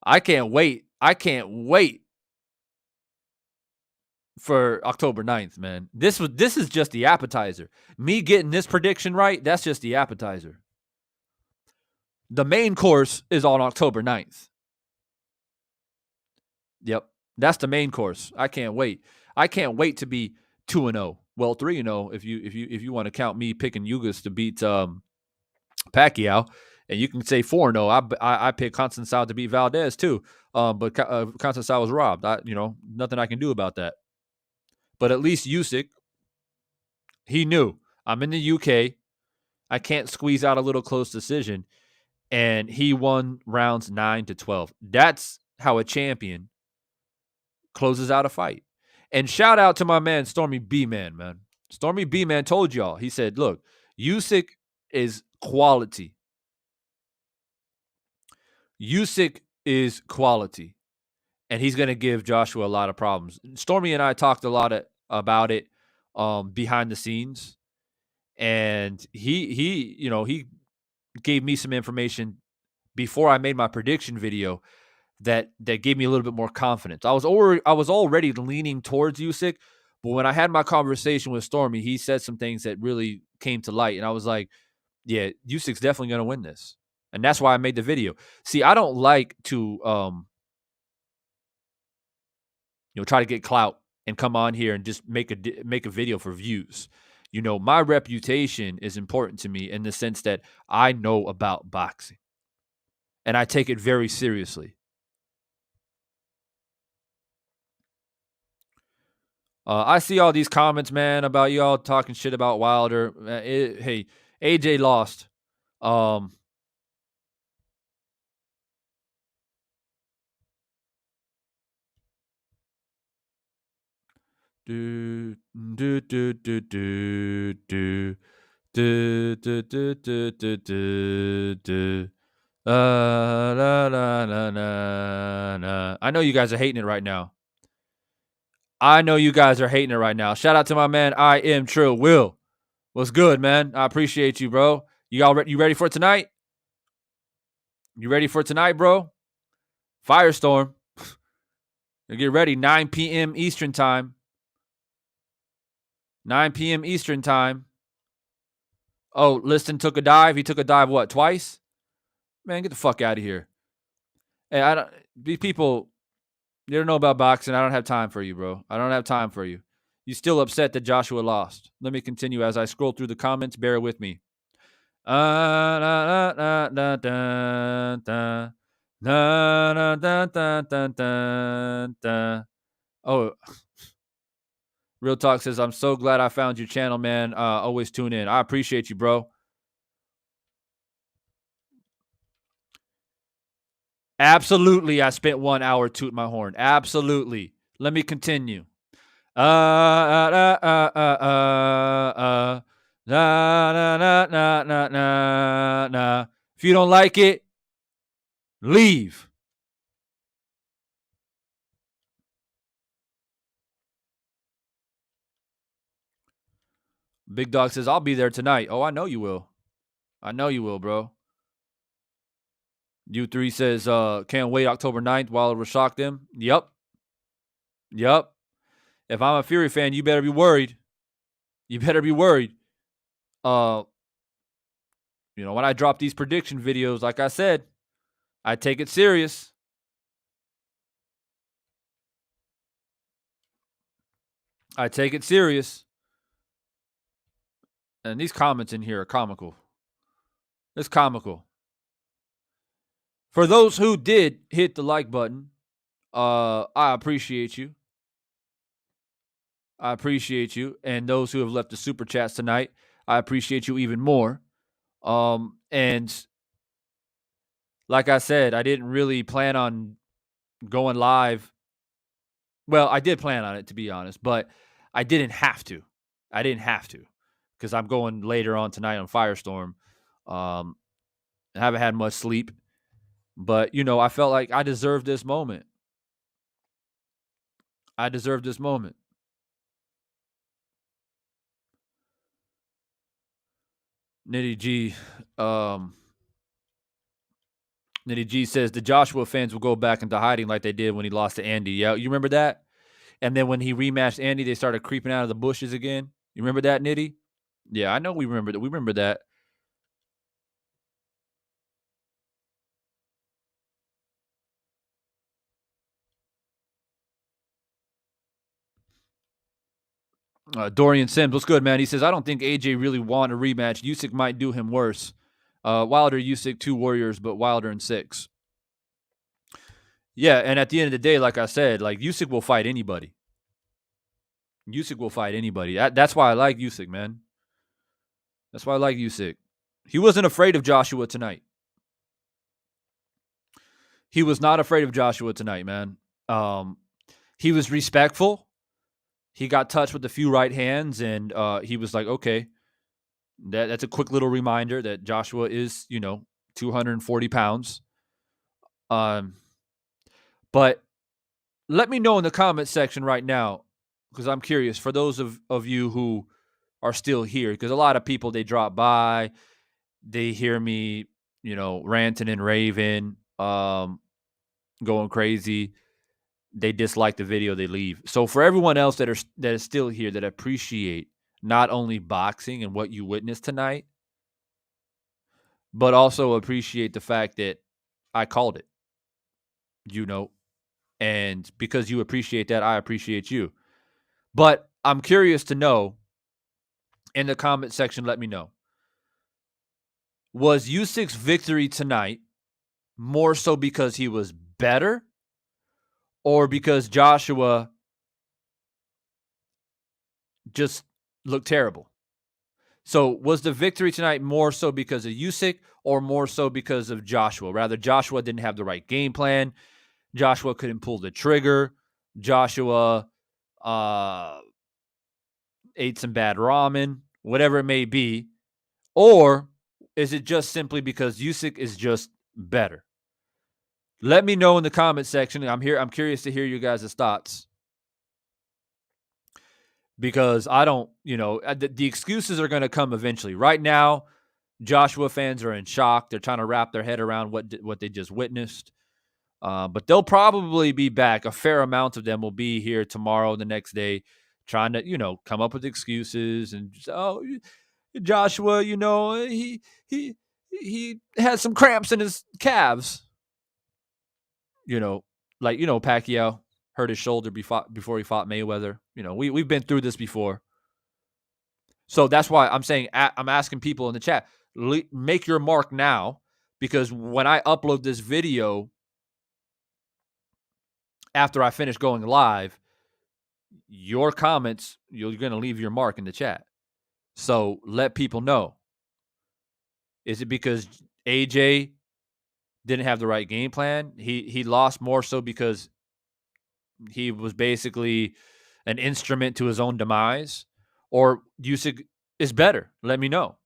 I can't wait. I can't wait for October 9th, man. This is just the appetizer. Me getting this prediction right, that's just the appetizer. The main course is on October 9th. Yep. That's the main course. I can't wait. I can't wait to be 2-0. Well, 3-0 if you want to count me picking Yugas to beat Pacquiao, and you can say 4-0. I picked Constantine to beat Valdez too. But Constantine was robbed. Nothing I can do about that. But at least Usyk, he knew I'm in the UK. I can't squeeze out a little close decision, and he won rounds 9-12. That's how a champion closes out a fight. And shout out to my man, Stormy B-Man, man. Stormy B-Man told y'all. He said, look, Usyk is quality. Usyk is quality. And he's going to give Joshua a lot of problems. Stormy and I talked a lot about it behind the scenes. And he gave me some information before I made my prediction video that gave me a little bit more confidence. I was already leaning towards Usyk, but when I had my conversation with Stormy, he said some things that really came to light, and I was like, yeah, Usyk's definitely going to win this. And that's why I made the video. See, I don't like to try to get clout and come on here and just make a video for views. My reputation is important to me in the sense that I know about boxing, and I take it very seriously. I see all these comments, man, about y'all talking shit about Wilder. Hey, AJ lost. I know you guys are hating it right now. Shout out to my man, I Am Trill Will. What's good, man? I appreciate you, bro. You ready for tonight? You ready for tonight, bro? Firestorm. Get ready, 9 p.m. Eastern time. 9 p.m. Eastern time. Oh, Liston took a dive. He took a dive, what, twice? Man, get the fuck out of here. Hey, these people, they don't know about boxing. I don't have time for you, bro. I don't have time for you. You still upset that Joshua lost. Let me continue as I scroll through the comments. Bear with me. Oh, Real Talk says, I'm so glad I found your channel, man. Always tune in. I appreciate you, bro. Absolutely, I spent 1 hour tooting my horn. Absolutely. Let me continue. If you don't like it, leave. Big Dog says, I'll be there tonight. Oh, I know you will. I know you will, bro. U3 says, can't wait October 9th while it will shock them. Yep. Yep. If I'm a Fury fan, you better be worried. You better be worried. When I drop these prediction videos, like I said, I take it serious. I take it serious. And these comments in here are comical. It's comical. For those who did hit the like button, I appreciate you. I appreciate you. And those who have left the super chats tonight, I appreciate you even more. And like I said, I didn't really plan on going live. Well, I did plan on it, to be honest, but I didn't have to. Because I'm going later on tonight on Firestorm. I haven't had much sleep, but I felt like I deserved this moment. Nitty G, says the Joshua fans will go back into hiding like they did when he lost to Andy. Yeah, you remember that? And then when he rematched Andy, they started creeping out of the bushes again. You remember that, Nitty? Yeah, I know we remember that. We remember that. Dorian Sims, what's good, man? He says, I don't think AJ really want a rematch. Usyk might do him worse. Wilder, Usyk, 2 Warriors, but Wilder in 6. Yeah, and at the end of the day, like I said, like Usyk will fight anybody. That's why I like Usyk, man. That's why I like Usyk. He wasn't afraid of Joshua tonight. He was not afraid of Joshua tonight, man. He was respectful. He got touched with a few right hands, and he was like, okay, that's a quick little reminder that Joshua is, 240 pounds. But let me know in the comment section right now, because I'm curious, for those of you who are still here, because a lot of people, they drop by, they hear me, ranting and raving, going crazy. They dislike the video, they leave. So for everyone else that is still here, that appreciate not only boxing and what you witnessed tonight, but also appreciate the fact that I called it, and because you appreciate that, I appreciate you. But I'm curious to know, in the comment section, let me know. Was Usyk's victory tonight more so because he was better, or because Joshua just looked terrible? So was the victory tonight more so because of Usyk, or more so because of Joshua? Rather, Joshua didn't have the right game plan. Joshua couldn't pull the trigger. Joshua ate some bad ramen, whatever it may be. Or is it just simply because Usyk is just better? Let me know in the comment section. I'm curious to hear you guys' thoughts. Because I don't, the excuses are going to come eventually. Right now, Joshua fans are in shock. They're trying to wrap their head around what they just witnessed. But they'll probably be back. A fair amount of them will be here tomorrow, the next day, trying to, come up with excuses and just, Joshua, he had some cramps in his calves. Pacquiao hurt his shoulder before he fought Mayweather. We've been through this before. So that's why I'm saying, I'm asking people in the chat, make your mark now, because when I upload this video after I finish going live, your comments, you're going to leave your mark in the chat. So let people know. Is it because AJ didn't have the right game plan? He lost more so because he was basically an instrument to his own demise? Or Usyk is better? Let me know.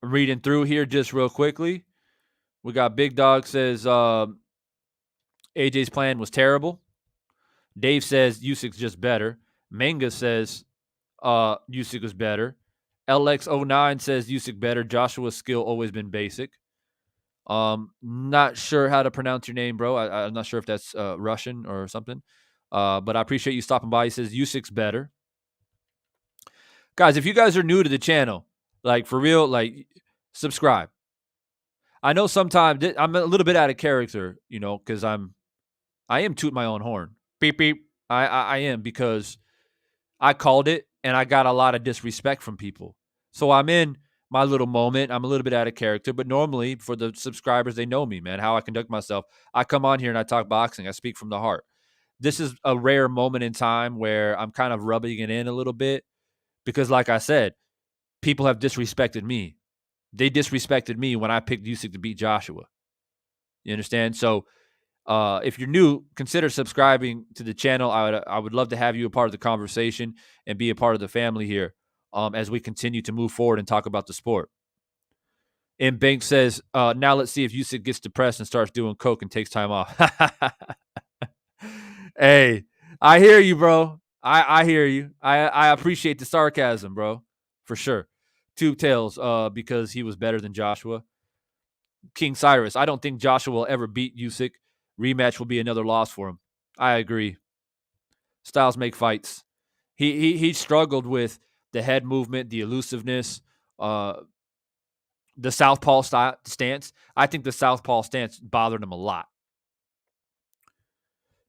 Reading through here just real quickly. We got Big Dog says AJ's plan was terrible. Dave says Usyk's just better. Manga says Usyk is better. LX09 says Usyk better. Joshua's skill always been basic. Not sure how to pronounce your name, bro. I'm not sure if that's Russian or something. But I appreciate you stopping by. He says Usyk's better. Guys, if you guys are new to the channel, like for real, like subscribe. I know sometimes I'm a little bit out of character, because I am tooting my own horn. Beep beep. I am, because I called it and I got a lot of disrespect from people. So I'm in my little moment. I'm a little bit out of character, but normally for the subscribers, they know me, man, how I conduct myself. I come on here and I talk boxing. I speak from the heart. This is a rare moment in time where I'm kind of rubbing it in a little bit because, like I said, people have disrespected me. They disrespected me when I picked Usyk to beat Joshua. You understand? So if you're new, consider subscribing to the channel. I would love to have you a part of the conversation and be a part of the family here as we continue to move forward and talk about the sport. And Bank says, now let's see if Usyk gets depressed and starts doing coke and takes time off. Hey, I hear you, bro. I hear you. I appreciate the sarcasm, bro, for sure. Tube Tails, because he was better than Joshua. King Cyrus, I don't think Joshua will ever beat Usyk. Rematch will be another loss for him. I agree. Styles make fights. He struggled with the head movement, the elusiveness, the southpaw stance. I think the southpaw stance bothered him a lot.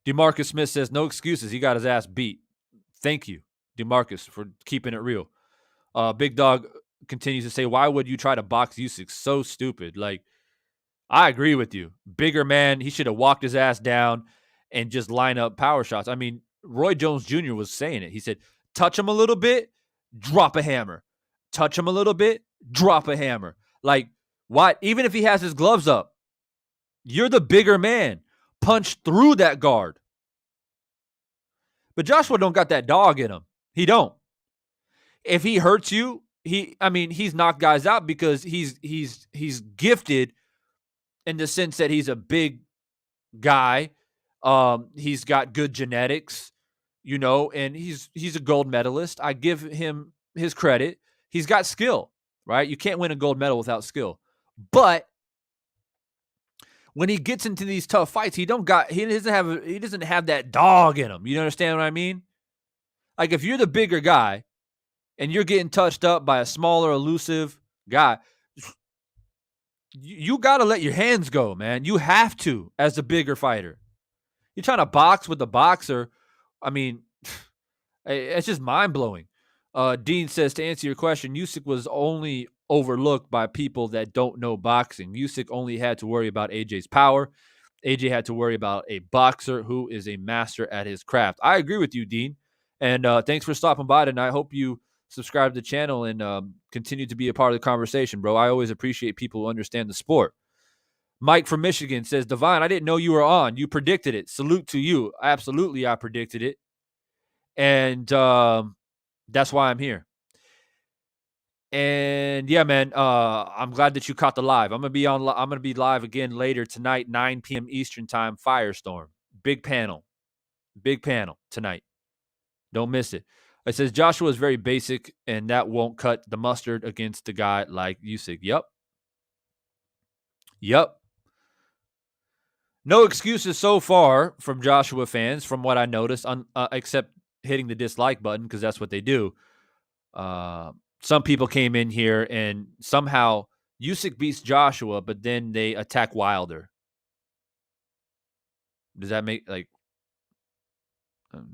DeMarcus Smith says, no excuses. He got his ass beat. Thank you, DeMarcus, for keeping it real. Big Dog continues to say, why would you try to box Usyk? So stupid. Like, I agree with you. Bigger man, he should have walked his ass down and just line up power shots. I mean, Roy Jones Jr. was saying it. He said, touch him a little bit, drop a hammer. Touch him a little bit, drop a hammer. Like, what? Even if he has his gloves up, you're the bigger man. Punch through that guard. But Joshua don't got that dog in him. He don't. If he hurts you, he's knocked guys out because he's gifted in the sense that he's a big guy. He's got good genetics, and he's a gold medalist. I give him his credit. He's got skill, right? You can't win a gold medal without skill. But when he gets into these tough fights, he doesn't have that dog in him. You understand what I mean? Like, if you're the bigger guy and you're getting touched up by a smaller, elusive guy, you got to let your hands go, man. You have to, as the bigger fighter. You're trying to box with a boxer. I mean, it's just mind-blowing. Dean says, to answer your question, Usyk was only overlooked by people that don't know boxing. Usyk only had to worry about AJ's power. AJ had to worry about a boxer who is a master at his craft. I agree with you, Dean. And thanks for stopping by tonight. I hope you subscribe to the channel and continue to be a part of the conversation, bro. I always appreciate people who understand the sport. Mike from Michigan says, Divine, I didn't know you were on. You predicted it. Salute to you. Absolutely, I predicted it. And that's why I'm here. And yeah, man, I'm glad that you caught the live. I'm gonna be live again later tonight, 9 p.m. Eastern time, Firestorm. Big panel tonight. Don't miss it. It says Joshua is very basic, and that won't cut the mustard against a guy like Usyk. Yep. No excuses so far from Joshua fans, from what I noticed, except hitting the dislike button, because that's what they do. Some people came in here and somehow Usyk beats Joshua, but then they attack Wilder. Does that make, like,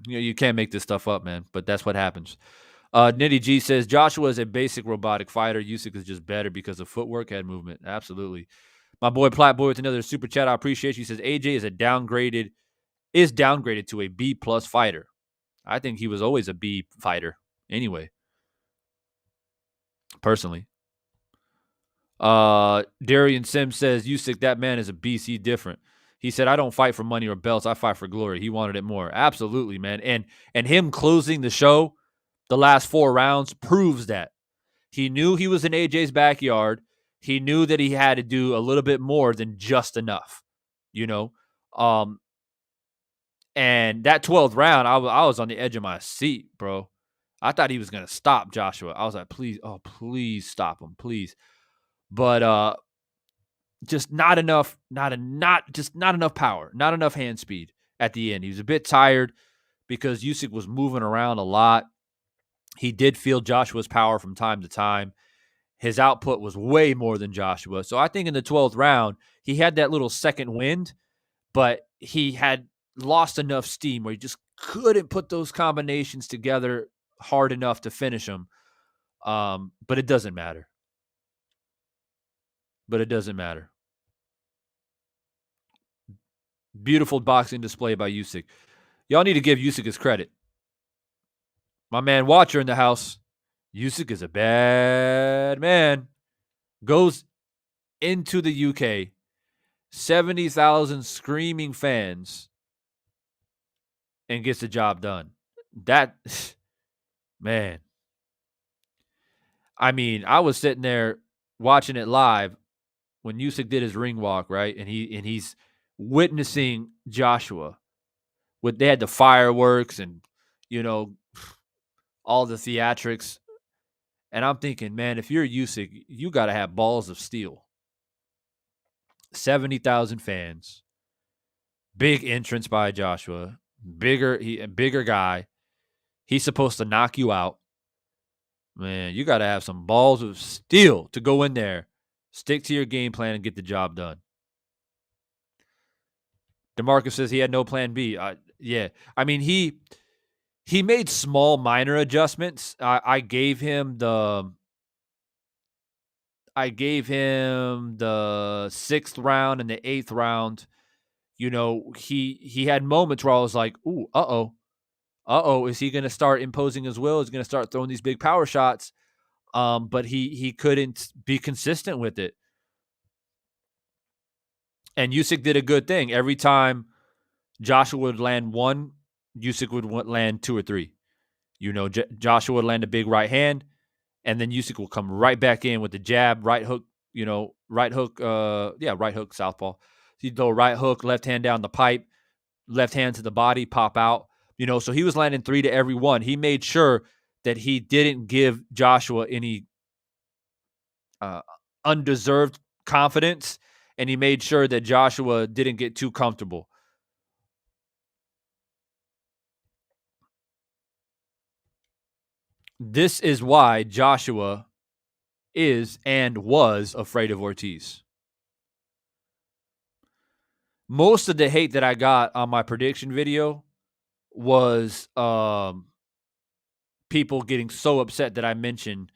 you can't make this stuff up, man, but that's what happens. Nitty G says, Joshua is a basic robotic fighter. Usyk is just better because of footwork, head movement. Absolutely. My boy Platboy with another super chat. I appreciate you. He says, AJ is downgraded to a B+ fighter. I think he was always a B fighter anyway, personally. Darian Sims says, Usyk, that man is a beast. He's different. He said, I don't fight for money or belts. I fight for glory. He wanted it more. Absolutely, man. And him closing the show, the last 4 rounds, proves that. He knew he was in AJ's backyard. He knew that he had to do a little bit more than just enough, And that 12th round, I was on the edge of my seat, bro. I thought he was going to stop Joshua. I was like, please stop him, please. But just not enough, not enough power, not enough hand speed at the end. He was a bit tired because Usyk was moving around a lot. He did feel Joshua's power from time to time. His output was way more than Joshua. So I think in the 12th round, he had that little second wind, but he had lost enough steam where he just couldn't put those combinations together hard enough to finish him. But it doesn't matter. Beautiful boxing display by Usyk. Y'all need to give Usyk his credit. My man Watcher in the house. Usyk is a bad man. Goes into the UK. 70,000 screaming fans. And gets the job done. That, man. I mean, I was sitting there watching it live when Usyk did his ring walk, right? And he's witnessing Joshua. They had the fireworks and, all the theatrics. And I'm thinking, man, if you're Usyk, you got to have balls of steel. 70,000 fans. Big entrance by Joshua. Bigger guy. He's supposed to knock you out. Man, you got to have some balls of steel to go in there, stick to your game plan, and get the job done. DeMarcus says he had no plan B. Yeah. I mean, he made small, minor adjustments. I gave him the 6th round and the 8th round. He had moments where I was like, ooh, uh-oh, is he going to start imposing his will? Is he going to start throwing these big power shots? But he couldn't be consistent with it. And Usyk did a good thing. Every time Joshua would land one, Usyk would land 2 or 3. Joshua would land a big right hand, and then Usyk will come right back in with the jab, right hook, right hook, southpaw. He'd throw right hook, left hand down the pipe, left hand to the body, pop out. So he was landing 3 to every one. He made sure that he didn't give Joshua any undeserved confidence, and he made sure that Joshua didn't get too comfortable. This is why Joshua is and was afraid of Ortiz. Most of the hate that I got on my prediction video was people getting so upset that I mentioned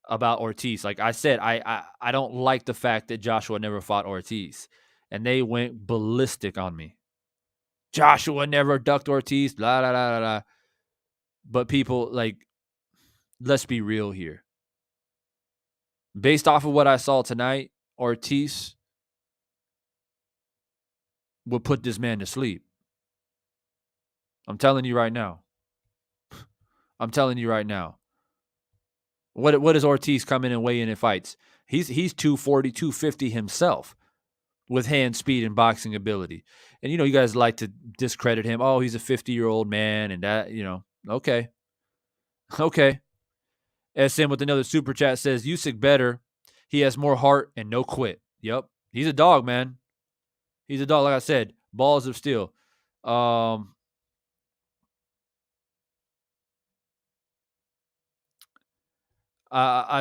about Ortiz. Like I said, I don't like the fact that Joshua never fought Ortiz. And they went ballistic on me. Joshua never ducked Ortiz, blah, blah, blah, blah. But people, let's be real here. Based off of what I saw tonight, Ortiz would put this man to sleep. I'm telling you right now. What is Ortiz coming and weighing in fights? He's 240, 250 himself with hand speed and boxing ability. And, you guys like to discredit him. Oh, he's a 50-year-old man and that, okay. SM with another super chat says, Usyk better. He has more heart and no quit. Yep. He's a dog, man. He's a dog. Like I said, balls of steel. I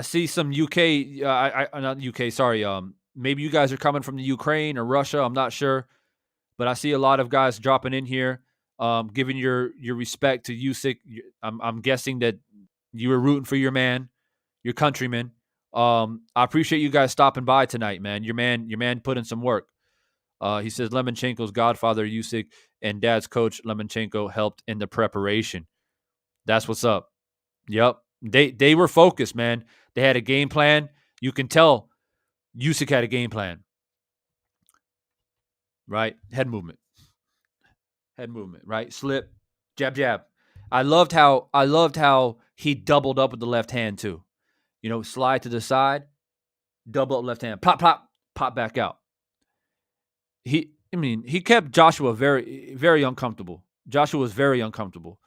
see some UK. Not UK. Sorry. Maybe you guys are coming from the Ukraine or Russia. I'm not sure, but I see a lot of guys dropping in here, giving your respect to Usyk. I'm guessing that you were rooting for your man, your countryman. I appreciate you guys stopping by tonight, man. Your man put in some work. He says Lemonchenko's godfather Usyk and dad's coach Lemonchenko helped in the preparation. That's what's up. Yep. They were focused, man. They had a game plan. You can tell Usyk had a game plan. Right? Head movement, right? Slip, jab. I loved how he doubled up with the left hand too. Slide to the side, double up left hand, pop back out. He kept Joshua very, very uncomfortable. Joshua was very uncomfortable.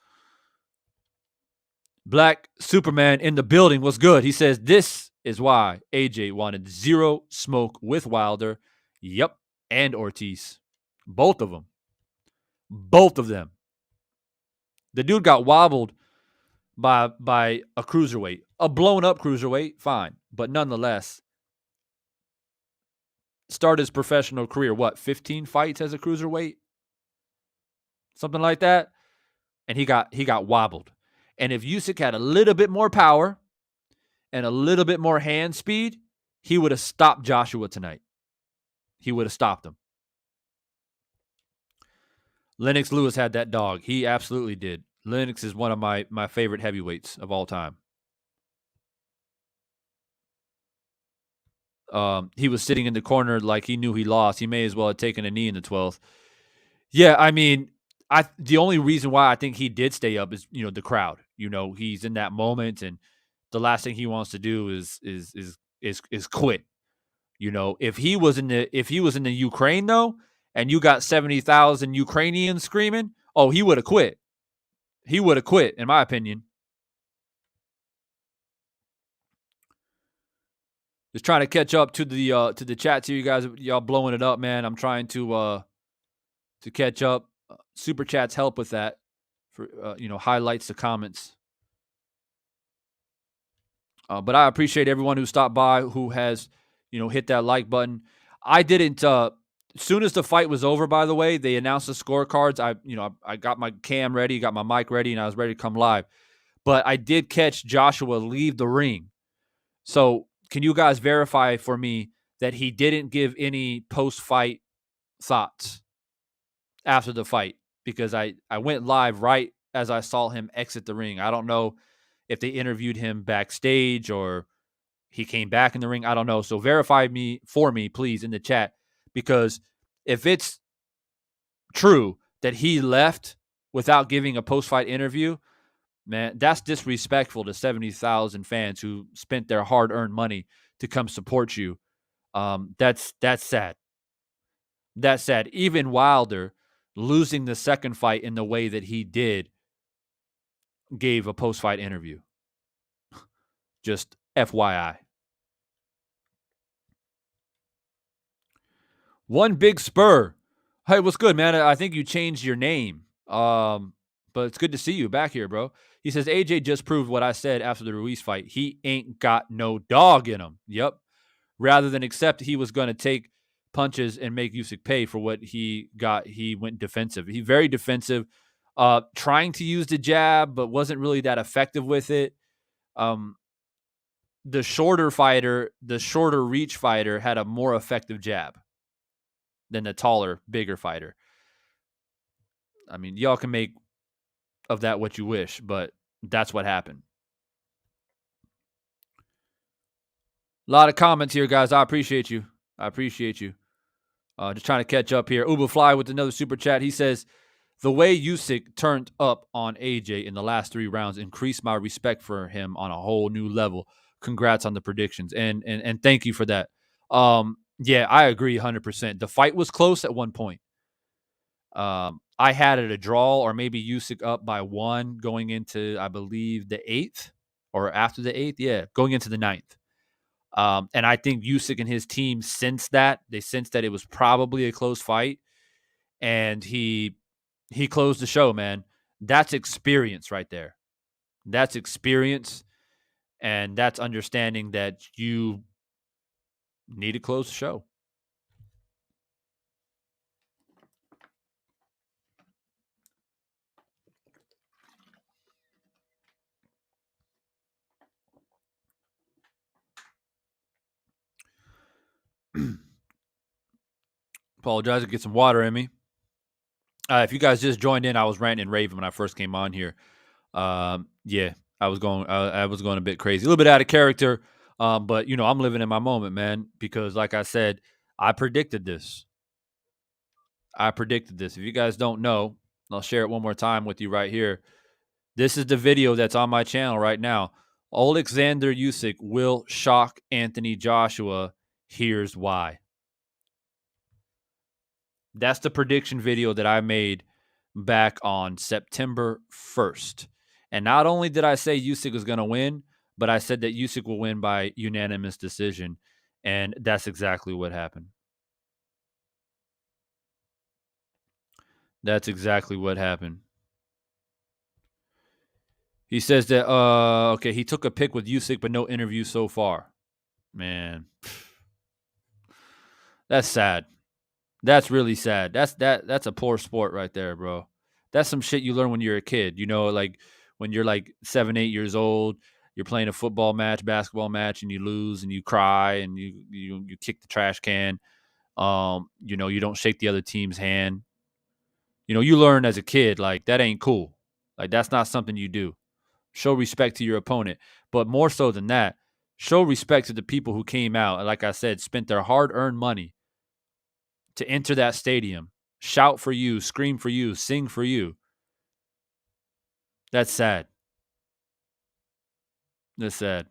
Black Superman in the building was good. He says this is why AJ wanted zero smoke with Wilder. Yep, and Ortiz. Both of them. Both of them. The dude got wobbled by a cruiserweight. A blown up cruiserweight, fine. But nonetheless, started his professional career, 15 fights as a cruiserweight? Something like that. And he got wobbled. And if Usyk had a little bit more power and a little bit more hand speed, he would have stopped Joshua tonight. He would have stopped him. Lennox Lewis had that dog. He absolutely did. Lennox is one of my favorite heavyweights of all time. He was sitting in the corner like he knew he lost. He may as well have taken a knee in the 12th. Yeah, I mean, the only reason why I think he did stay up is, the crowd. He's in that moment, and the last thing he wants to do is quit. If he was in the Ukraine though, and you got 70,000 Ukrainians screaming, oh, he would have quit. He would have quit, in my opinion. Just trying to catch up to the chats here, you guys. Y'all blowing it up, man. I'm trying to catch up. Super chats help with that. For highlights the comments. But I appreciate everyone who stopped by, who has hit that like button. I didn't. As soon as the fight was over, by the way, they announced the scorecards. I got my cam ready, got my mic ready, and I was ready to come live. But I did catch Joshua leave the ring. So can you guys verify for me that he didn't give any post-fight thoughts after the fight? Because I went live right as I saw him exit the ring. I don't know if they interviewed him backstage or he came back in the ring. I don't know. So verify for me, please, in the chat. Because if it's true that he left without giving a post-fight interview, man, that's disrespectful to 70,000 fans who spent their hard-earned money to come support you. That's sad. That's sad. Even Wilder, losing the second fight in the way that he did, gave a post-fight interview. Just FYI. One Big Spur. Hey, what's good, man? I think you changed your name. But it's good to see you back here, bro. He says, AJ just proved what I said after the Ruiz fight. He ain't got no dog in him. Yep. Rather than accept he was going to take punches and make Usyk pay for what he got, he went defensive. He very defensive, trying to use the jab, but wasn't really that effective with it. The shorter reach fighter had a more effective jab than the taller, bigger fighter. I mean, y'all can make of that what you wish, but that's what happened. A lot of comments here, guys. I appreciate you. Just trying to catch up here. Uber Fly with another super chat. He says, the way Usyk turned up on AJ in the last 3 rounds increased my respect for him on a whole new level. Congrats on the predictions. And thank you for that. Yeah, I agree 100%. The fight was close at one point. I had it a draw or maybe Usyk up by 1 going into, I believe, the 8th or after the 8th. Yeah, going into the 9th. And I think Usyk and his team sensed that. They sensed that it was probably a close fight. And he closed the show, man. That's experience right there. That's experience. And that's understanding that you need to close the show. Apologize to get some water in me. If you guys just joined in, I was ranting and raving when I first came on here. Yeah, I was going a bit crazy, a little bit out of character. But I'm living in my moment, man, because like I said, I predicted this. If you guys don't know, I'll share it one more time with you right here. This is the video that's on my channel right now. Oleksander Usyk will shock Anthony Joshua. Here's why. That's the prediction video that I made back on September 1st. And not only did I say Usyk was going to win, but I said that Usyk will win by unanimous decision. And that's exactly what happened. That's exactly what happened. He says that, okay, he took a pic with Usyk, but no interview so far. Man, that's sad. That's really sad. That's a poor sport right there, bro. That's some shit you learn when you're a kid. You know, like when you're like 7, 8 years old, you're playing a football match, basketball match, and you lose and you cry and you kick the trash can. You know, you don't shake the other team's hand. You know, you learn as a kid, like that ain't cool. Like that's not something you do. Show respect to your opponent. But more so than that, show respect to the people who came out and, like I said, spent their hard-earned money to enter that stadium, shout for you, scream for you, sing for you. That's sad. That's sad.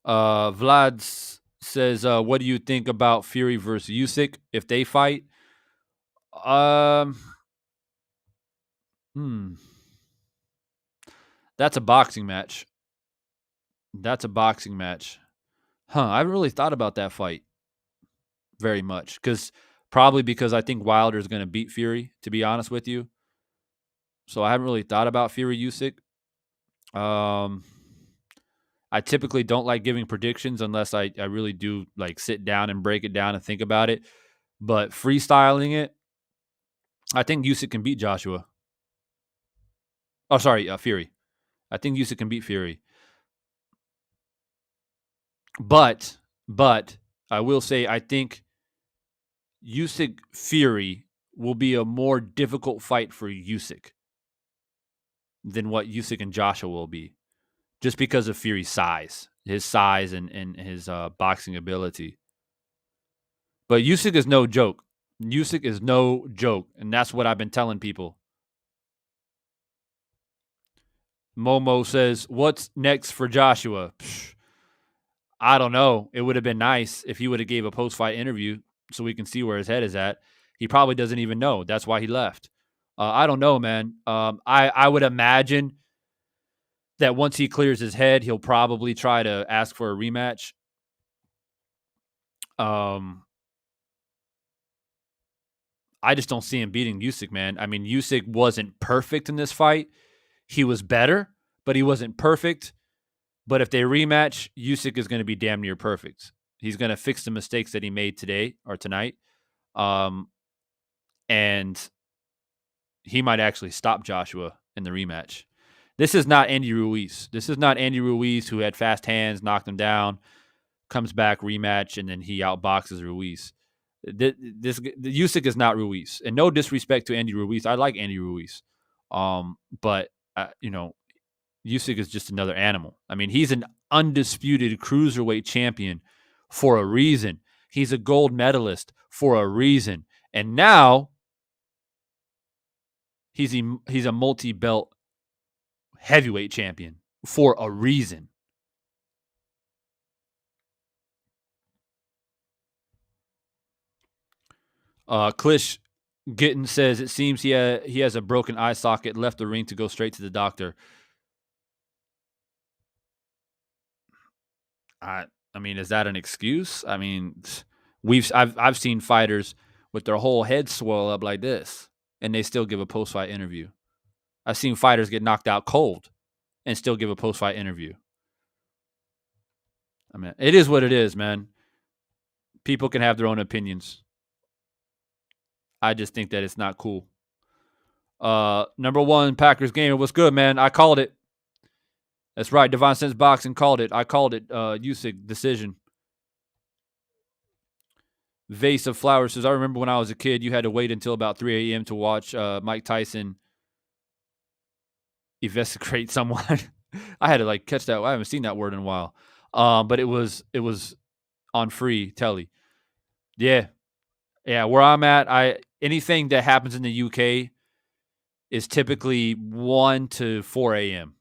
Vlad says, what do you think about Fury versus Usyk if they fight? Hmm. That's a boxing match. That's a boxing match. I haven't really thought about that fight very much probably because I think Wilder is going to beat Fury, to be honest with you. So I haven't really thought about Fury Usyk. I typically don't like giving predictions unless I really do like sit down and break it down and think about it. But freestyling it, I think Usyk can beat Joshua. Oh, sorry, Fury. I think Usyk can beat Fury. But I will say I think Usyk Fury will be a more difficult fight for Usyk than what Usyk and Joshua will be, just because of Fury's size, his size and his boxing ability. But Usyk is no joke. Usyk is no joke, and that's what I've been telling people. Momo says, "What's next for Joshua?" I don't know. It would have been nice if he would have gave a post-fight interview so we can see where his head is at. He probably doesn't even know. That's why he left. I don't know, man. I would imagine that once he clears his head, he'll probably try to ask for a rematch. I just don't see him beating Usyk, man. I mean, Usyk wasn't perfect in this fight. He was better, but he wasn't perfect. But if they rematch, Usyk is going to be damn near perfect. He's going to fix the mistakes that he made today or tonight. And he might actually stop Joshua in the rematch. This is not Andy Ruiz. This is not Andy Ruiz who had fast hands, knocked him down, comes back, rematch, and then he outboxes Ruiz. The Usyk is not Ruiz. And no disrespect to Andy Ruiz. I like Andy Ruiz. But, Usyk is just another animal. I mean, he's an undisputed cruiserweight champion for a reason. He's a gold medalist for a reason. And now he's a multi-belt heavyweight champion for a reason. Klish Gittin says it seems he has a broken eye socket, left the ring to go straight to the doctor. I mean, is that an excuse? I mean, I've seen fighters with their whole head swell up like this, and they still give a post-fight interview. I've seen fighters get knocked out cold and still give a post-fight interview. I mean, it is what it is, man. People can have their own opinions. I just think that it's not cool. Number one, Packers Gamer. What's good, man? I called it. That's right. Divine Sense Boxing called it. I called it. Usyk decision. Vase of Flowers says, I remember when I was a kid, you had to wait until about 3 a.m. to watch Mike Tyson eviscerate someone. I had to like catch that. I haven't seen that word in a while. But it was on free telly. Yeah. Where I'm at, anything that happens in the UK is typically 1 to 4 a.m.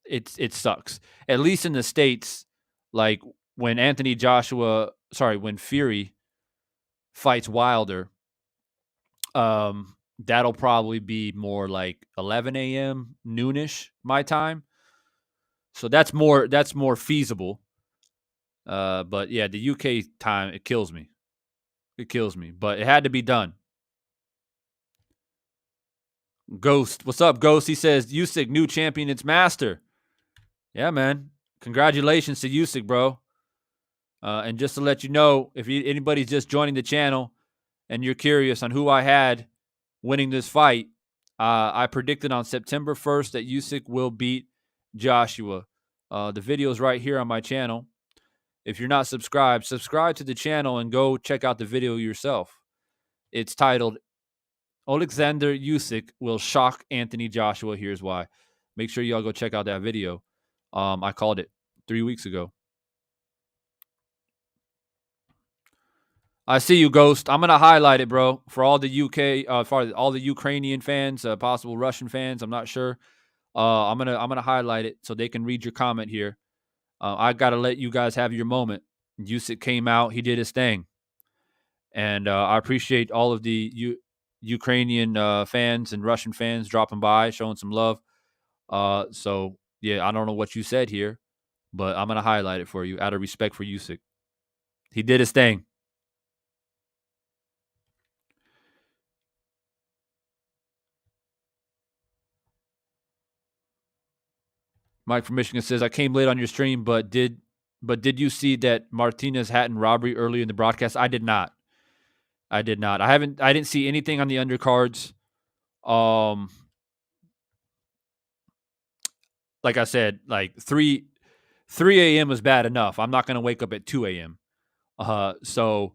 It sucks. At least in the States, like when when Fury fights Wilder, That'll probably be more like 11 a.m. noonish my time. So that's more feasible. But yeah, the UK time, it kills me. It kills me. But it had to be done. Ghost, what's up, Ghost? He says Usyk, new champion, it's master. Yeah, man. Congratulations to Usyk, bro. And just to let you know, if anybody's just joining the channel and you're curious on who I had winning this fight, I predicted on September 1st that Usyk will beat Joshua. The video is right here on my channel. If you're not subscribed, subscribe to the channel and go check out the video yourself. It's titled Oleksander Usyk will shock Anthony Joshua. Here's why. Make sure y'all go check out that video. I called it 3 weeks ago. I see you, Ghost. I'm gonna highlight it, bro, for all the UK, for all the Ukrainian fans, possible Russian fans. I'm not sure. I'm gonna highlight it so they can read your comment here. I gotta let you guys have your moment. Usyk came out, he did his thing, and I appreciate all of the Ukrainian fans and Russian fans dropping by, showing some love. So yeah, I don't know what you said here, but I'm gonna highlight it for you out of respect for Usyk. He did his thing. Mike from Michigan says, I came late on your stream, but did you see that Martinez Hatton robbery early in the broadcast? I did not. I didn't see anything on the undercards. Like I said, like 3 a.m. was bad enough. I'm not gonna wake up at 2 a.m. So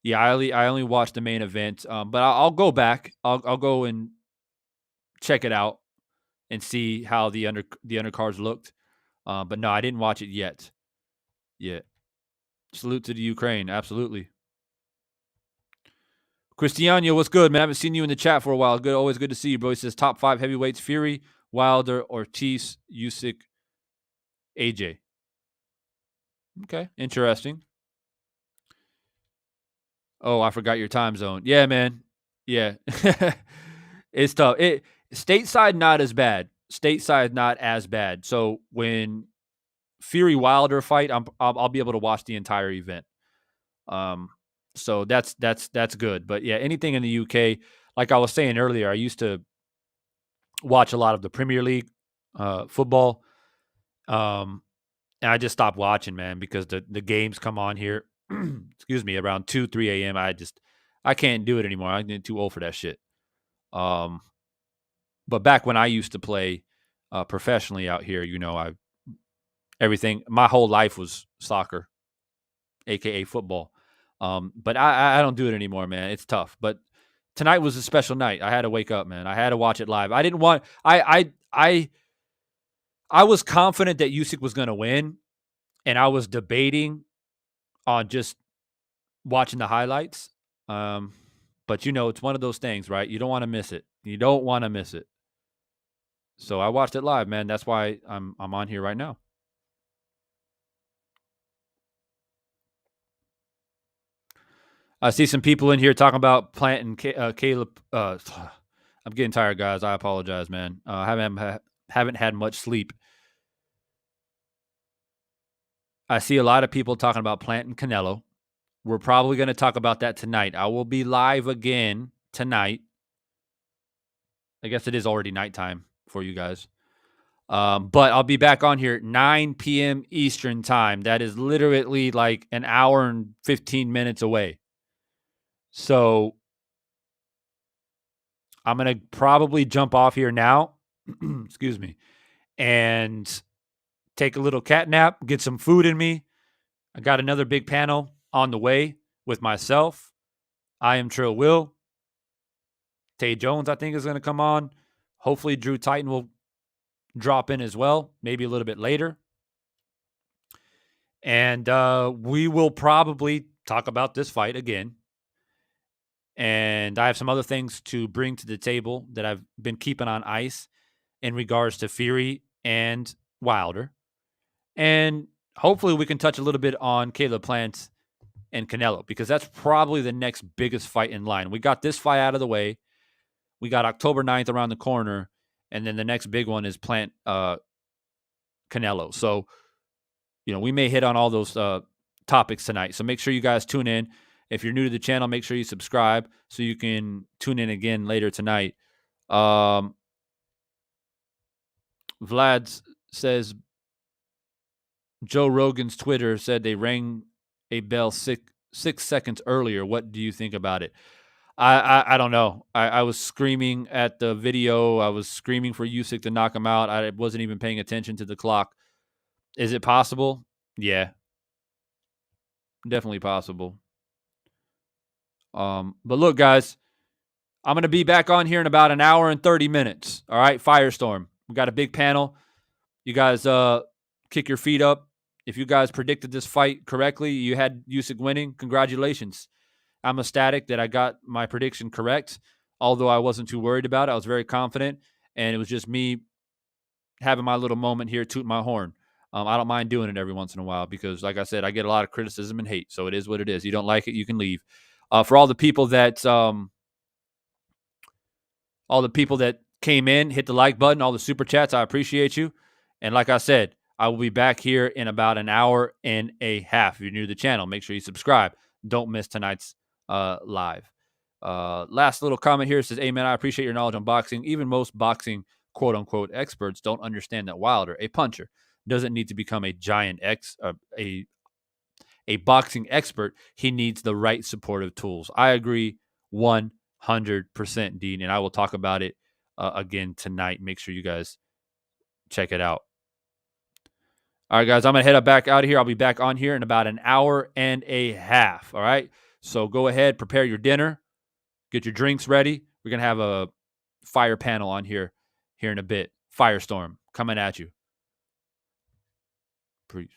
yeah, I only watched the main event. But I'll go back. I'll go and check it out and see how the undercards looked. But no, I didn't watch it yet. Yeah. Salute to the Ukraine. Absolutely. Cristiano, what's good, man? I haven't seen you in the chat for a while. Good, always good to see you, bro. He says top 5 heavyweights: Fury, Wilder, Ortiz, Usyk, AJ. Okay, interesting. Oh, I forgot your time zone. Yeah, man. Yeah. It's tough. Stateside not as bad. Stateside not as bad. So when Fury Wilder fight, I'll be able to watch the entire event. So that's good. But yeah, anything in the UK, like I was saying earlier, I used to watch a lot of the Premier League football. And I just stopped watching, man, because the games come on here, excuse me, around 2, 3 a.m. I can't do it anymore. I'm getting too old for that shit. But back when I used to play professionally out here, my whole life was soccer, aka football. But I don't do it anymore, man. It's tough. But tonight was a special night. I had to wake up, man. I had to watch it live. I didn't want. I was confident that Usyk was going to win, and I was debating on just watching the highlights. But it's one of those things, right? You don't want to miss it. You don't want to miss it. So I watched it live, man. That's why I'm on here right now. I see some people in here talking about Plant and Caleb. I'm getting tired, guys. I apologize, man. I haven't had much sleep. I see a lot of people talking about Plant and Canelo. We're probably going to talk about that tonight. I will be live again tonight. I guess it is already nighttime for you guys. But I'll be back on here at 9 p.m. Eastern time. That is literally like an hour and 15 minutes away. So I'm going to probably jump off here now, excuse me, and take a little cat nap, get some food in me. I got another big panel on the way with myself. I am Trill Will. Tay Jones, I think, is going to come on. Hopefully, Drew Titan will drop in as well, maybe a little bit later. And we will probably talk about this fight again. And I have some other things to bring to the table that I've been keeping on ice in regards to Fury and Wilder. And hopefully we can touch a little bit on Caleb Plant and Canelo, because that's probably the next biggest fight in line. We got this fight out of the way. We got October 9th around the corner, and then the next big one is Plant Canelo. So, we may hit on all those topics tonight. So make sure you guys tune in. If you're new to the channel, make sure you subscribe so you can tune in again later tonight. Vlad says Joe Rogan's Twitter said they rang a bell 6 seconds earlier. What do you think about it? I don't know. I was screaming at the video. I was screaming for Usyk to knock him out. I wasn't even paying attention to the clock. Is it possible? Yeah. Definitely possible. But look, guys, I'm going to be back on here in about an hour and 30 minutes. All right, Firestorm. We got a big panel. You guys kick your feet up. If you guys predicted this fight correctly, you had Usyk winning. Congratulations. I'm ecstatic that I got my prediction correct, although I wasn't too worried about it. I was very confident, and it was just me having my little moment here, tooting my horn. I don't mind doing it every once in a while because, like I said, I get a lot of criticism and hate, so it is what it is. You don't like it, you can leave. For all the people that came in, hit the like button, all the super chats, I appreciate you. And like I said, I will be back here in about an hour and a half. If you're new to the channel, make sure you subscribe. Don't miss tonight's live. Last little comment here says, "Amen. I appreciate your knowledge on boxing. Even most boxing quote unquote experts don't understand that Wilder, a puncher, doesn't need to become a giant a boxing expert. He needs the right supportive tools." I agree 100%, Dean, and I will talk about it again tonight. Make sure you guys check it out. All right, guys, I'm going to head back out of here. I'll be back on here in about an hour and a half, all right? So go ahead, prepare your dinner, get your drinks ready. We're going to have a fire panel on here in a bit. Firestorm coming at you. Peace.